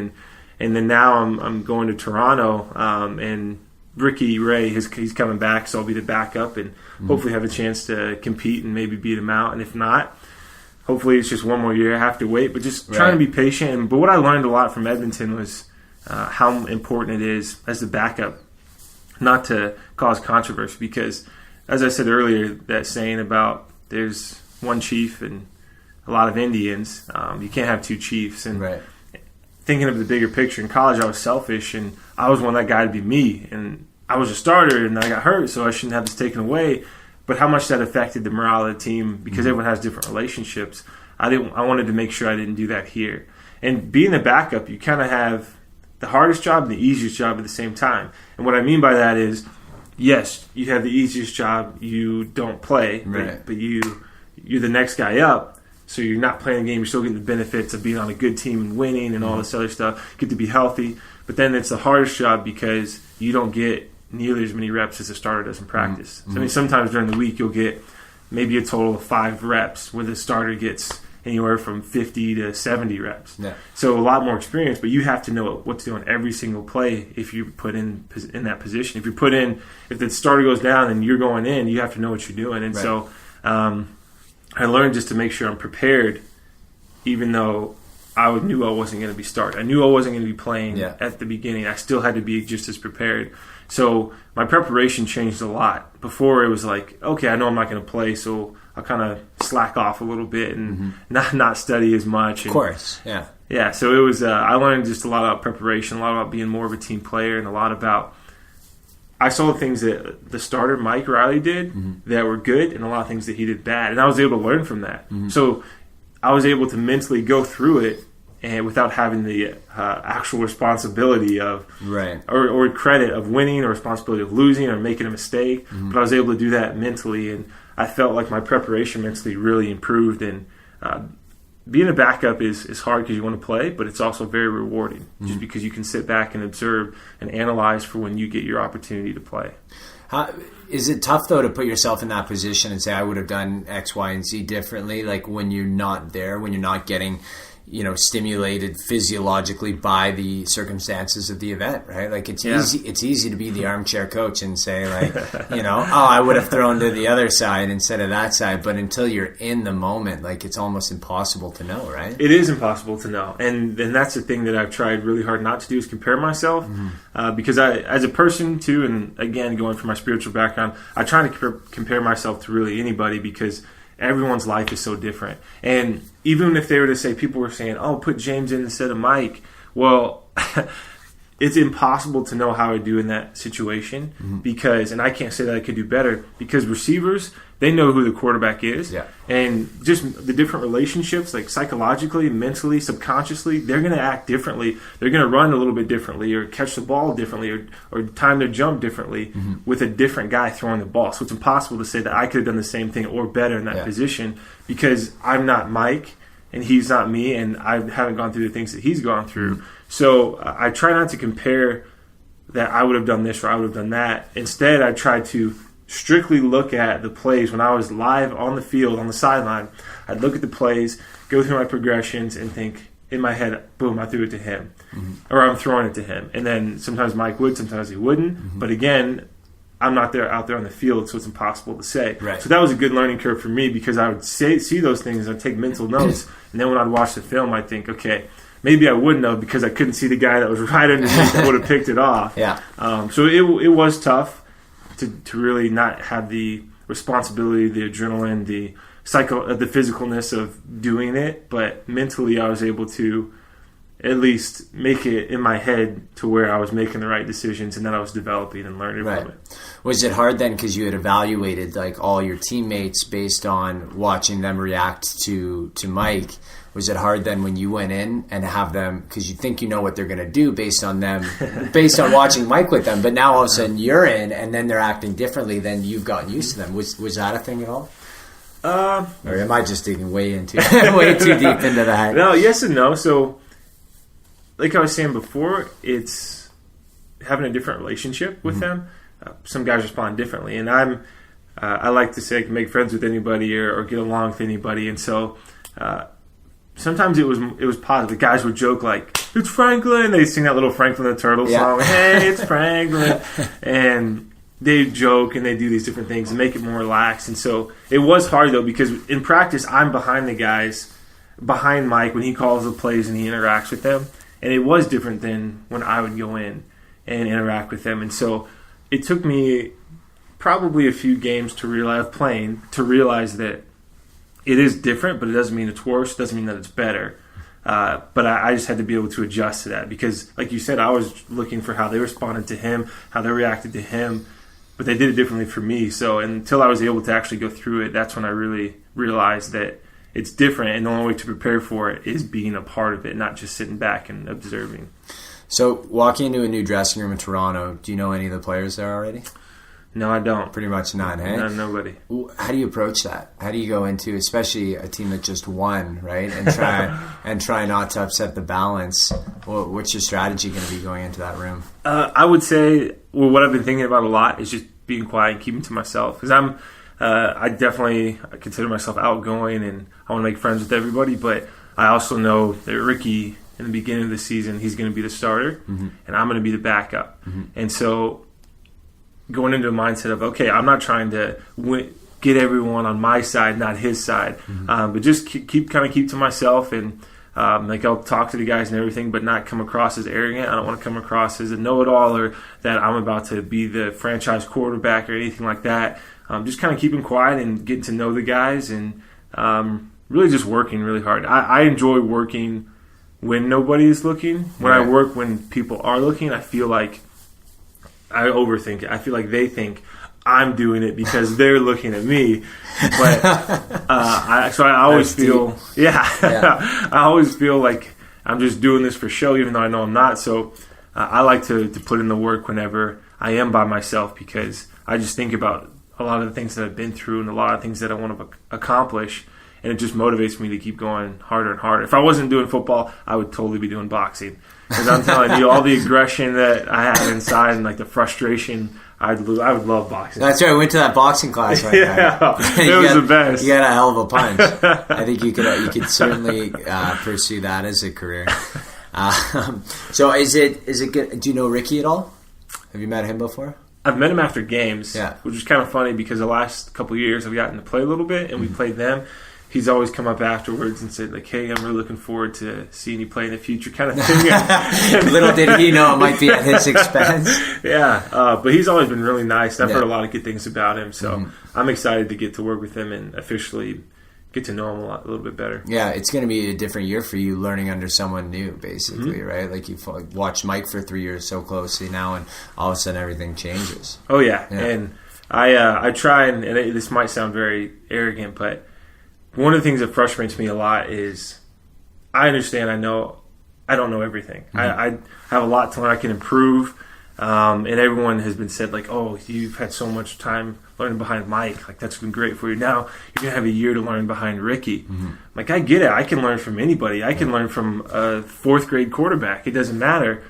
And then now I'm going to Toronto, and Ricky Ray, he's coming back, so I'll be the backup and hopefully have a chance to compete and maybe beat him out. And if not, hopefully it's just one more year. I have to wait, but just trying to be patient. But what I learned a lot from Edmonton was how important it is as the backup not to cause controversy, because as I said earlier, that saying about there's one chief and a lot of Indians, you can't have 2 chiefs. And thinking of the bigger picture, in college I was selfish, and I was one that guy to be me, and I was a starter, and I got hurt, so I shouldn't have this taken away. But how much that affected the morale of the team, because everyone has different relationships. I wanted to make sure I didn't do that here. And being the backup, you kind of have the hardest job and the easiest job at the same time. And what I mean by that is, yes, you have the easiest job, you don't play, but you're the next guy up, so you're not playing the game, you're still getting the benefits of being on a good team and winning and all this other stuff, you get to be healthy. But then it's the hardest job because you don't get nearly as many reps as a starter does in practice. So, I mean, sometimes during the week you'll get maybe a total of 5 reps where the starter gets anywhere from 50 to 70 reps. So a lot more experience, but you have to know what to do on every single play if you put in that position. If the starter goes down and you're going in, you have to know what you're doing. And so I learned just to make sure I'm prepared, even though I knew I wasn't going to be starting. I knew I wasn't going to be playing at the beginning. I still had to be just as prepared. So my preparation changed a lot. Before it was like, okay, I know I'm not going to play, so I'll kind of slack off a little bit and not study as much. Of course, Yeah, so it was. I learned just a lot about preparation, a lot about being more of a team player, and a lot about. I saw things that the starter Mike Reilly did that were good, and a lot of things that he did bad, and I was able to learn from that. So I was able to mentally go through it, and without having the actual responsibility of or credit of winning, or responsibility of losing, or making a mistake. But I was able to do that mentally, and I felt like my preparation mentally really improved. And being a backup is hard because you want to play, but it's also very rewarding just because you can sit back and observe and analyze for when you get your opportunity to play. Is it tough, though, to put yourself in that position and say, I would have done X, Y, and Z differently, like when you're not there, when you're not getting stimulated physiologically by the circumstances of the event, right? Like it's easy to be the armchair coach and say like, I would have thrown to the other side instead of that side. But until you're in the moment, like it's almost impossible to know, right? It is impossible to know. And that's the thing that I've tried really hard not to do is compare myself because I, as a person too, and again, going from my spiritual background, I try to compare myself to really anybody because everyone's life is so different. And even if they were to say, people were saying, oh, put James in instead of Mike. Well, it's impossible to know how I do in that situation because, and I can't say that I could do better, because receivers, they know who the quarterback is. And just the different relationships, like psychologically, mentally, subconsciously, they're going to act differently. They're going to run a little bit differently or catch the ball differently or time their jump differently with a different guy throwing the ball. So it's impossible to say that I could have done the same thing or better in that position because I'm not Mike and he's not me and I haven't gone through the things that he's gone through. So I try not to compare that I would have done this or I would have done that. Instead, I try to strictly look at the plays when I was live on the field, on the sideline. I'd look at the plays, go through my progressions, and think in my head, boom, I threw it to him. Or I'm throwing it to him. And then sometimes Mike would, sometimes he wouldn't. But again, I'm not out there on the field, so it's impossible to say. So that was a good learning curve for me because I would see those things, I'd take mental notes, and then when I'd watch the film, I'd think, okay, maybe I wouldn't have because I couldn't see the guy that was right underneath that would have picked it off. So it was tough to really not have the responsibility, the adrenaline, the physicalness of doing it, but mentally I was able to at least make it in my head to where I was making the right decisions and that I was developing and learning from it. Was it hard then because you had evaluated like all your teammates based on watching them react to Mike? Was it hard then when you went in and have them, because you think you know what they're going to do based on them, based on watching Mike with them, but now all of a sudden you're in and then they're acting differently than you've gotten used to them. Was that a thing at all? Or am I just digging way too deep into that? No, yes and no. So, like I was saying before, it's having a different relationship with them. Some guys respond differently, and I like to say I can make friends with anybody or get along with anybody, and so sometimes it was positive. The guys would joke like, "It's Franklin." They sing that little Franklin the Turtle song. Hey, it's Franklin, and they joke and they do these different things and make it more relaxed. And so it was hard though, because in practice I'm behind the guys, behind Mike when he calls the plays and he interacts with them. And it was different than when I would go in and interact with them. And so it took me probably a few games to realize that it is different, but it doesn't mean it's worse. It doesn't mean that it's better. But I just had to be able to adjust to that because, like you said, I was looking for how they responded to him, how they reacted to him, but they did it differently for me. So until I was able to actually go through it, that's when I really realized that it's different, and the only way to prepare for it is being a part of it, not just sitting back and observing. So walking into a new dressing room in Toronto, do you know any of the players there already? No, I don't. Pretty much none, hey? Nobody. How do you approach that? How do you go into, especially a team that just won, right? And try not to upset the balance. What's your strategy going to be going into that room? I would say, what I've been thinking about a lot is just being quiet and keeping to myself. Because I definitely consider myself outgoing and I want to make friends with everybody. But I also know that Ricky, in the beginning of the season, he's going to be the starter, and I'm going to be the backup. And so going into a mindset of, okay, I'm not trying to get everyone on my side, not his side, but just keep to myself, and I'll talk to the guys and everything, but not come across as arrogant. I don't want to come across as a know-it-all or that I'm about to be the franchise quarterback or anything like that. Just kind of keeping quiet and getting to know the guys, and really just working really hard. I enjoy working when nobody is looking. When I work when people are looking, I feel like I overthink it. I feel like they think I'm doing it because they're looking at me. But I always feel, I always feel like I'm just doing this for show, even though I know I'm not. So I like to put in the work whenever I am by myself, because I just think about a lot of the things that I've been through and a lot of things that I want to accomplish. And it just motivates me to keep going harder and harder. If I wasn't doing football, I would totally be doing boxing. Because I'm telling you, all the aggression that I have inside and like the frustration, I would love boxing. That's right. I went to that boxing class right now. It was the best. You got a hell of a punch. I think you could certainly pursue that as a career. So is it good? Do you know Ricky at all? Have you met him before? I've met him after games, which is kind of funny because the last couple of years I've gotten to play a little bit, and we played them. He's always come up afterwards and said, like, hey, I'm really looking forward to seeing you play in the future, kind of thing. Little did he know it might be at his expense. But he's always been really nice. I've heard a lot of good things about him, so I'm excited to get to work with him and officially get to know him a little bit better. Yeah, it's going to be a different year for you learning under someone new, basically, right? Like you've watched Mike for 3 years so closely now, and all of a sudden everything changes. Oh, yeah. And I try, and this might sound very arrogant, but one of the things that frustrates me a lot is I understand I don't know everything. I have a lot to learn. I can improve. And everyone has been said, like, oh, you've had so much time learning behind Mike. Like, that's been great for you. Now you're going to have a year to learn behind Ricky. Like, I get it. I can learn from anybody. I can learn from a fourth-grade quarterback. It doesn't matter.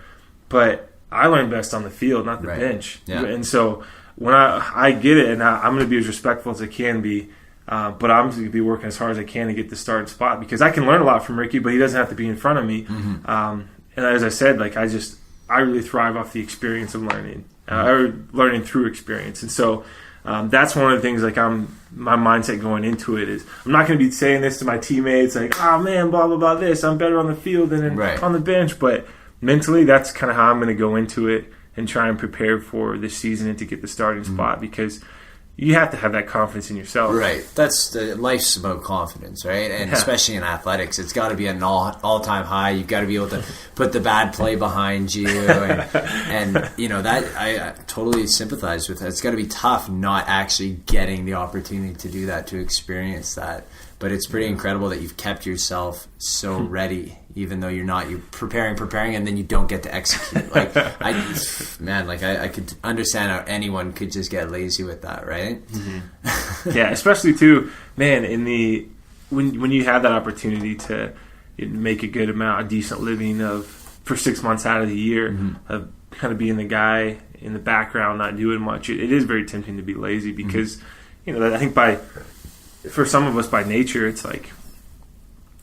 But I learn best on the field, not the bench. Yeah. And so when I get it, and I'm going to be as respectful as I can be, but I'm going to be working as hard as I can to get the starting spot, because I can learn a lot from Ricky, but he doesn't have to be in front of me. And as I said, like I really thrive off the experience of learning, or learning through experience. And so that's one of the things, like my mindset going into it is I'm not going to be saying this to my teammates, like, oh man, blah, blah, blah, this. I'm better on the field than on the bench. But mentally, that's kind of how I'm going to go into it and try and prepare for this season and to get the starting spot, because you have to have that confidence in yourself. Right. Life's about confidence, right? And especially in athletics, it's got to be an all-time high. You've got to be able to put the bad play behind you. And that I totally sympathize with that. It's got to be tough not actually getting the opportunity to do that, to experience that. But it's pretty incredible that you've kept yourself so ready, even though you're preparing, and then you don't get to execute. I could understand how anyone could just get lazy with that, right? Mm-hmm. Yeah, especially too, man. When you have that opportunity to make a good amount, a decent living for 6 months out of the year, of kind of being the guy in the background, not doing much, it is very tempting to be lazy because, I think for some of us by nature, it's like,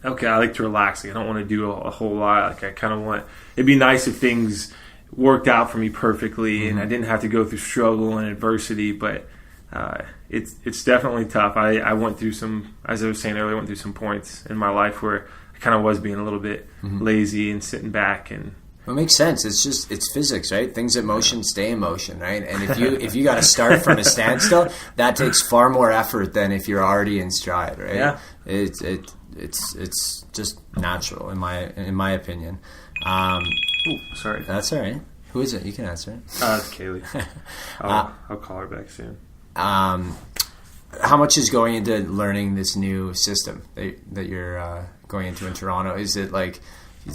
okay, I like to relax. I don't want to do a whole lot. I kind of want, it'd be nice if things worked out for me perfectly and I didn't have to go through struggle and adversity, but it's definitely tough. I went through as I was saying earlier, I went through some points in my life where I kind of was being a little bit lazy and sitting back and, well, it makes sense. It's physics, right? Things in motion stay in motion, right? And if you got to start from a standstill, that takes far more effort than if you're already in stride, right? Yeah. It's just natural in my opinion. Sorry. That's all right. Who is it? You can answer it. It's Kaylee. I'll call her back soon. How much is going into learning this new system that you're going into in Toronto? Is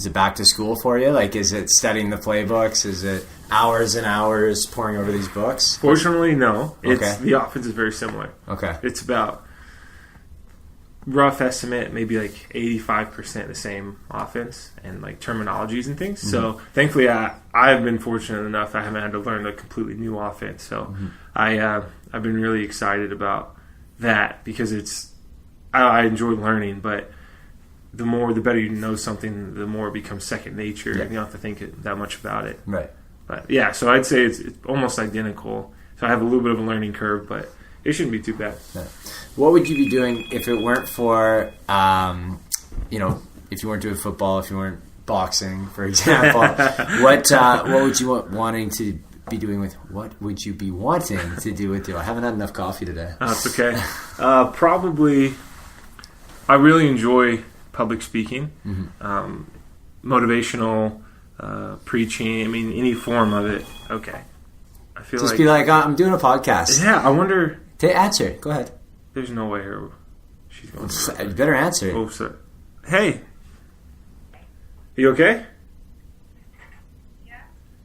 it back to school for you? Is it studying the playbooks? Is it hours and hours poring over these books? Fortunately, no. The offense is very similar. Okay. It's about, rough estimate, maybe 85% the same offense and terminologies and things. So thankfully, I've been fortunate enough I haven't had to learn a completely new offense. So I've been really excited about that because I enjoy learning, but the better you know something, the more it becomes second nature. Yeah. You don't have to think that much about it. Right. But yeah, so I'd say it's almost identical. So I have a little bit of a learning curve, but it shouldn't be too bad. Yeah. What would you be doing if it weren't for, if you weren't doing football, if you weren't boxing, for example? What would you wanting to be doing with? What would you be wanting to do with you? I haven't had enough coffee today. Oh, it's okay. Probably, I really enjoy public speaking, motivational preaching. I mean, any form of it. Okay, I feel just be like, I'm doing a podcast. Yeah, I wonder. Answer. Go ahead. There's no way she's going to. You better answer. Oh, sir. Hey, are you okay? Yeah.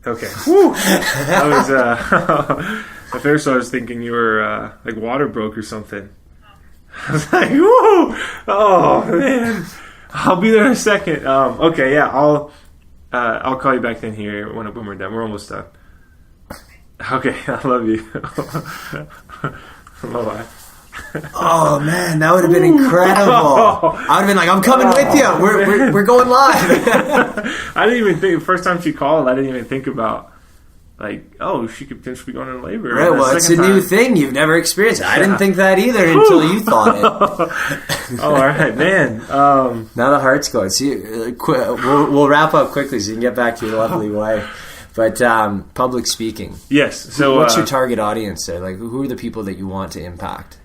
Okay. Whew. I was. At first, I was thinking you were water broke or something. I was like, whoa! Oh man, I'll be there in a second. Okay, yeah, I'll call you back then here when we're done. We're almost done. Okay, I love you. Bye-bye. Oh man, that would have been incredible. I would have been like, I'm coming with you. We're going live. I didn't even think, the first time she called, I didn't even think about she could potentially be going into labor. Right, well, it's a new thing you've never experienced. I didn't think that either until you thought it. Oh, all right, man. Now the heart's going. See, we'll wrap up quickly so you can get back to your lovely wife. But public speaking. Yes. So what's your target audience there? Who are the people that you want to impact?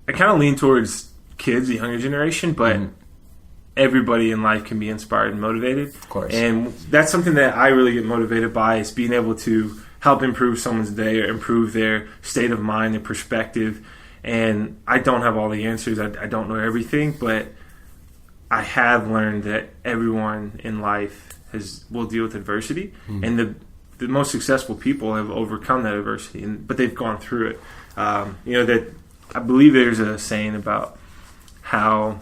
I kind of lean towards kids, the younger generation, but everybody in life can be inspired and motivated. Of course. And that's something that I really get motivated by, is being able to help improve someone's day or improve their state of mind and perspective. And I don't have all the answers. I don't know everything, but I have learned that everyone in life will deal with adversity. And the most successful people have overcome that adversity, but they've gone through it. That I believe there's a saying about how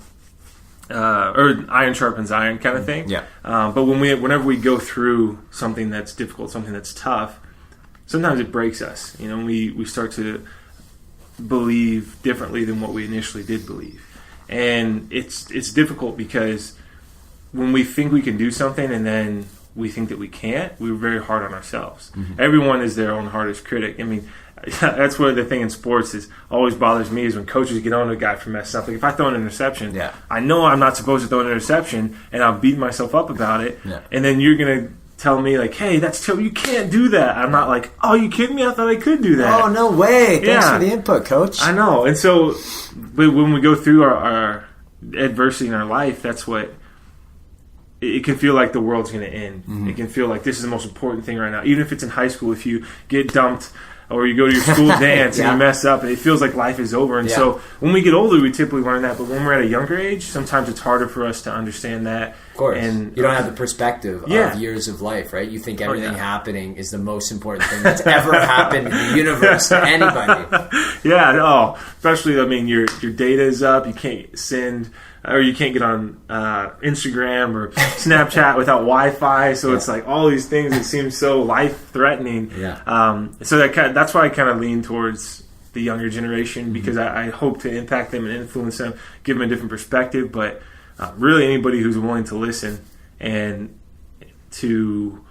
or iron sharpens iron kind of thing. Yeah. But whenever we go through something that's difficult, something that's tough, sometimes it breaks us. We start to believe differently than what we initially did believe, and it's difficult because when we think we can do something and then we think that we can't, we're very hard on ourselves. Everyone is their own hardest critic. I mean, that's what the thing in sports is always bothers me, is when coaches get on to a guy for messing up. If I throw an interception, I know I'm not supposed to throw an interception, and I'll beat myself up about it. And then you're gonna tell me like, hey, that's terrible, you can't do that. I'm not like, oh, you kidding me? I thought I could do that. Oh, no way. Thanks for the input, coach. I know. And so when we go through our adversity in our life, that's what it can feel like the world's going to end. Mm-hmm. It can feel like this is the most important thing right now. Even if it's in high school, if you get dumped or you go to your school dance and you mess up, it feels like life is over. And so when we get older, we typically learn that. But when we're at a younger age, sometimes it's harder for us to understand that. Of course. And you don't have the perspective of years of life, right? You think everything happening is the most important thing that's ever happened in the universe to anybody. Yeah, no. Especially, I mean, your data is up. You can't send... or you can't get on Instagram or Snapchat without Wi-Fi. So it's like all these things that seem so life-threatening. Yeah. So that's why I kind of lean towards the younger generation, because I hope to impact them and influence them, give them a different perspective. But really anybody who's willing to listen and to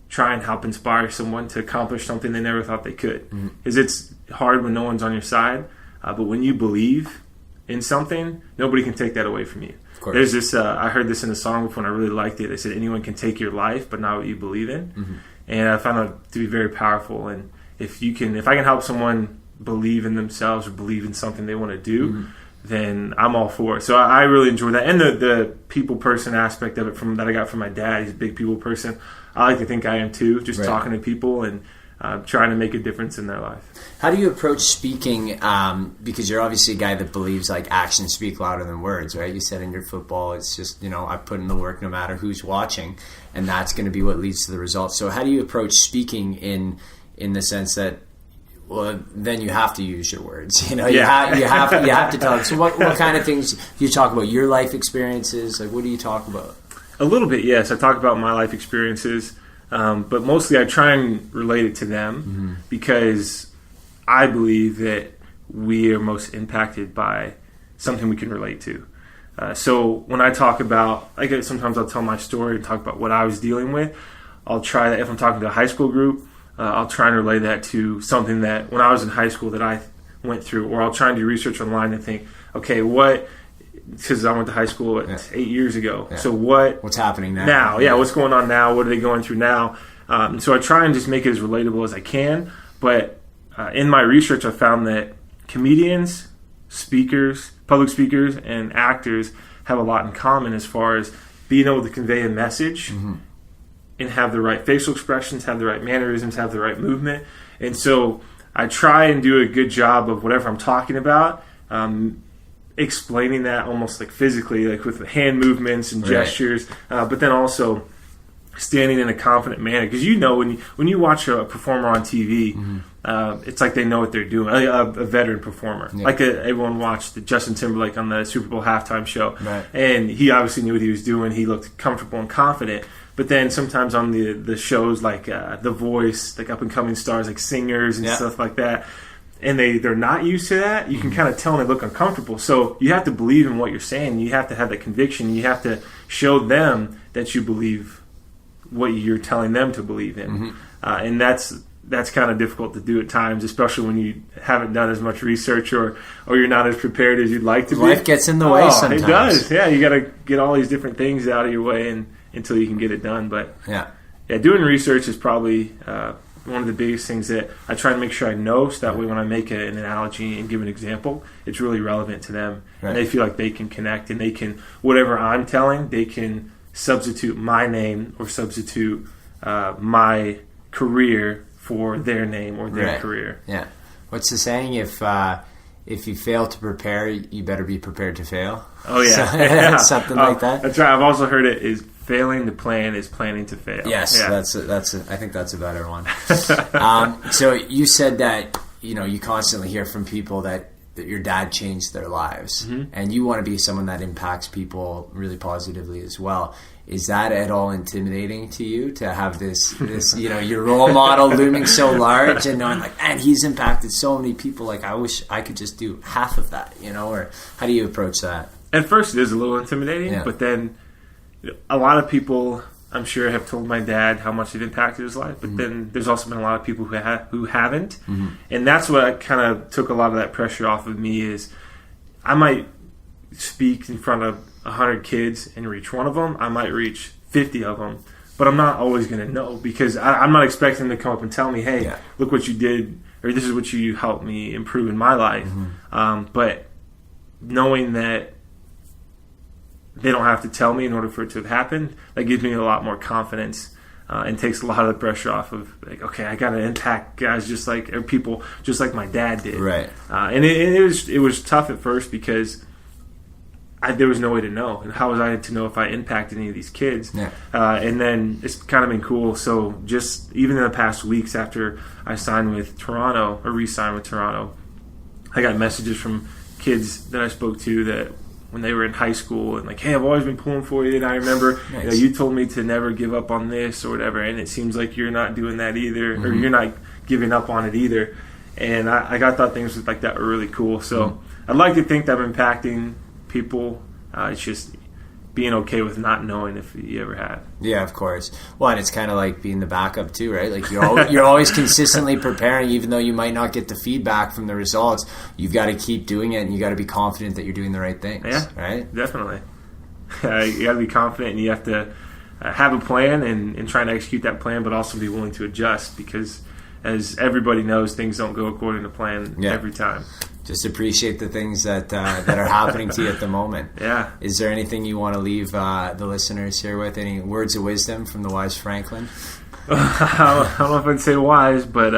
try and help inspire someone to accomplish something they never thought they could. Because it's hard when no one's on your side. But when you believe in something, nobody can take that away from you. There's this I heard this in a song before and I really liked it. They said, anyone can take your life but not what you believe in. And I found that to be very powerful. And if I can help someone believe in themselves or believe in something they want to do, then I'm all for it. So I really enjoy that. And the people person aspect of it that I got from my dad. He's a big people person. I like to think I am too, just talking to people and trying to make a difference in their life. How do you approach speaking? Because you're obviously a guy that believes like actions speak louder than words, right? You said in your football, it's just, I put in the work no matter who's watching, and that's going to be what leads to the results. So how do you approach speaking in the sense that, well, then you have to use your words. You have to talk. So what kind of things do you talk about? Your life experiences? Like, what do you talk about? A little bit, yes. I talk about my life experiences. But mostly I try and relate it to them because I believe that we are most impacted by something we can relate to. So when I talk about, sometimes I'll tell my story and talk about what I was dealing with. I'll try that if I'm talking to a high school group, I'll try and relate that to something that when I was in high school that I went through, or I'll try and do research online and think, okay, because I went to high school 8 years ago. Yeah. So what's happening now? Now, what's going on now? What are they going through now? So I try and just make it as relatable as I can. But in my research, I found that comedians, speakers, public speakers, and actors have a lot in common as far as being able to convey a message and have the right facial expressions, have the right mannerisms, have the right movement. And so I try and do a good job of whatever I'm talking about, explaining that almost like physically, like with the hand movements and gestures, but then also standing in a confident manner. Because when you watch a performer on TV, it's like they know what they're doing. A veteran performer, everyone watched Justin Timberlake on the Super Bowl halftime show, and he obviously knew what he was doing. He looked comfortable and confident. But then sometimes on the shows like The Voice, like up and coming stars like singers and stuff like that, and they're not used to that, you can kind of tell when they look uncomfortable. So you have to believe in what you're saying. You have to have that conviction. You have to show them that you believe what you're telling them to believe in. And that's kind of difficult to do at times, especially when you haven't done as much research or you're not as prepared as you'd like to be. Life gets in the way sometimes. It does. Yeah, you got to get all these different things out of your way until you can get it done. But doing research is probably one of the biggest things that I try to make sure I know, so that way when I make an analogy and give an example, it's really relevant to them. And they feel like they can connect, and they can, whatever I'm telling, they can substitute my name or substitute my career for their name or their career. Yeah. What's the saying? If you fail to prepare, you better be prepared to fail. Oh, yeah. Something like that. That's right. I've also heard it is failing to plan is planning to fail. Yes, I think that's a better one. So you said that you constantly hear from people that your dad changed their lives, and you want to be someone that impacts people really positively as well. Is that at all intimidating to you to have this your role model looming so large and knowing and he's impacted so many people? Like, I wish I could just do half of that, or how do you approach that? At first it is a little intimidating, but then a lot of people, I'm sure, have told my dad how much it impacted his life, but then there's also been a lot of people who haven't, and that's what kind of took a lot of that pressure off of me. Is I might speak in front of 100 kids and reach one of them, I might reach 50 of them, but I'm not always going to know because I'm not expecting them to come up and tell me, hey, look what you did, or this is what you helped me improve in my life. But knowing that they don't have to tell me in order for it to have happened, that gives me a lot more confidence and takes a lot of the pressure off of, like, okay, I got to impact guys or people just like my dad did. Right. And it was tough at first because there was no way to know. And how was I to know if I impacted any of these kids? Yeah. And then it's kind of been cool. So just even in the past weeks after I signed with Toronto, or re-signed with Toronto, I got messages from kids that I spoke to that when they were in high school and like, hey, I've always been pulling for you. And I remember you told me to never give up on this or whatever. And it seems like you're not doing that either, or you're not giving up on it either. And I thought things like that were really cool. So I'd like to think that I'm impacting people. It's just being okay with not knowing if you ever had. Yeah, of course. Well, and it's kind of like being the backup too, right? Like you're always consistently preparing, even though you might not get the feedback from the results. You've got to keep doing it, and you got to be confident that you're doing the right things. Yeah, right. Definitely. You got to be confident, and you have to have a plan and try to execute that plan, but also be willing to adjust because, as everybody knows, things don't go according to plan every time. Just appreciate the things that are happening to you at the moment. Yeah. Is there anything you want to leave the listeners here with? Any words of wisdom from the wise Franklin? I don't know if I'd say wise, but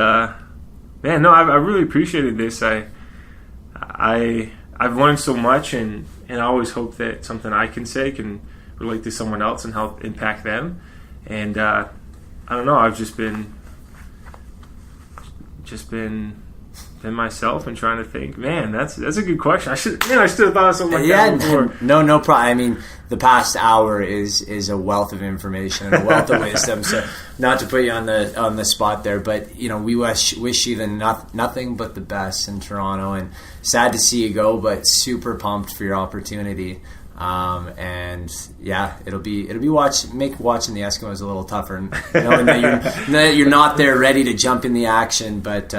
man, no, I really appreciated this. I've learned so much, and I always hope that something I can say can relate to someone else and help impact them. And I don't know, I've just been myself and trying to think, man, that's a good question. I should have thought of something like that before. No problem. I mean, the past hour is a wealth of information and a wealth of wisdom. So, not to put you on the spot there, but we wish you nothing but the best in Toronto. And sad to see you go, but super pumped for your opportunity. And yeah, it'll be watching the Eskimos a little tougher, knowing that you're not there ready to jump in the action, but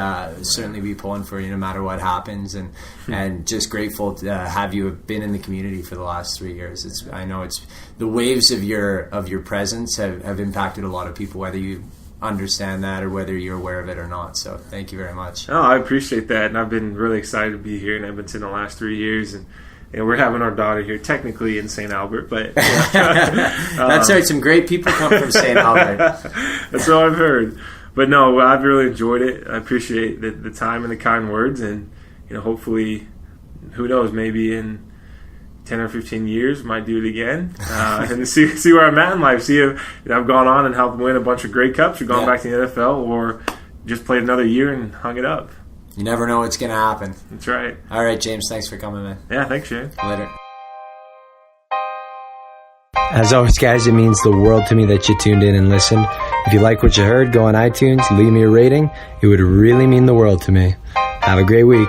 certainly be pulling for you no matter what happens, and just grateful to have you been in the community for the last 3 years. I know it's the waves of your presence have impacted a lot of people, whether you understand that or whether you're aware of it or not. So thank you very much. Oh, I appreciate that, and I've been really excited to be here in Edmonton the last 3 years, and we're having our daughter here, technically in St. Albert, but that's right. Some great people come from St. Albert. That's what I've heard. But no, I've really enjoyed it. I appreciate the time and the kind words, and hopefully, who knows, maybe in 10 or 15 years, might do it again, and see where I'm at in life. See if I've gone on and helped win a bunch of Grey Cups, or gone back to the NFL, or just played another year and hung it up. You never know what's going to happen. That's right. All right, James, thanks for coming, man. Yeah, thanks, Shane. Later. As always, guys, it means the world to me that you tuned in and listened. If you like what you heard, go on iTunes, leave me a rating. It would really mean the world to me. Have a great week.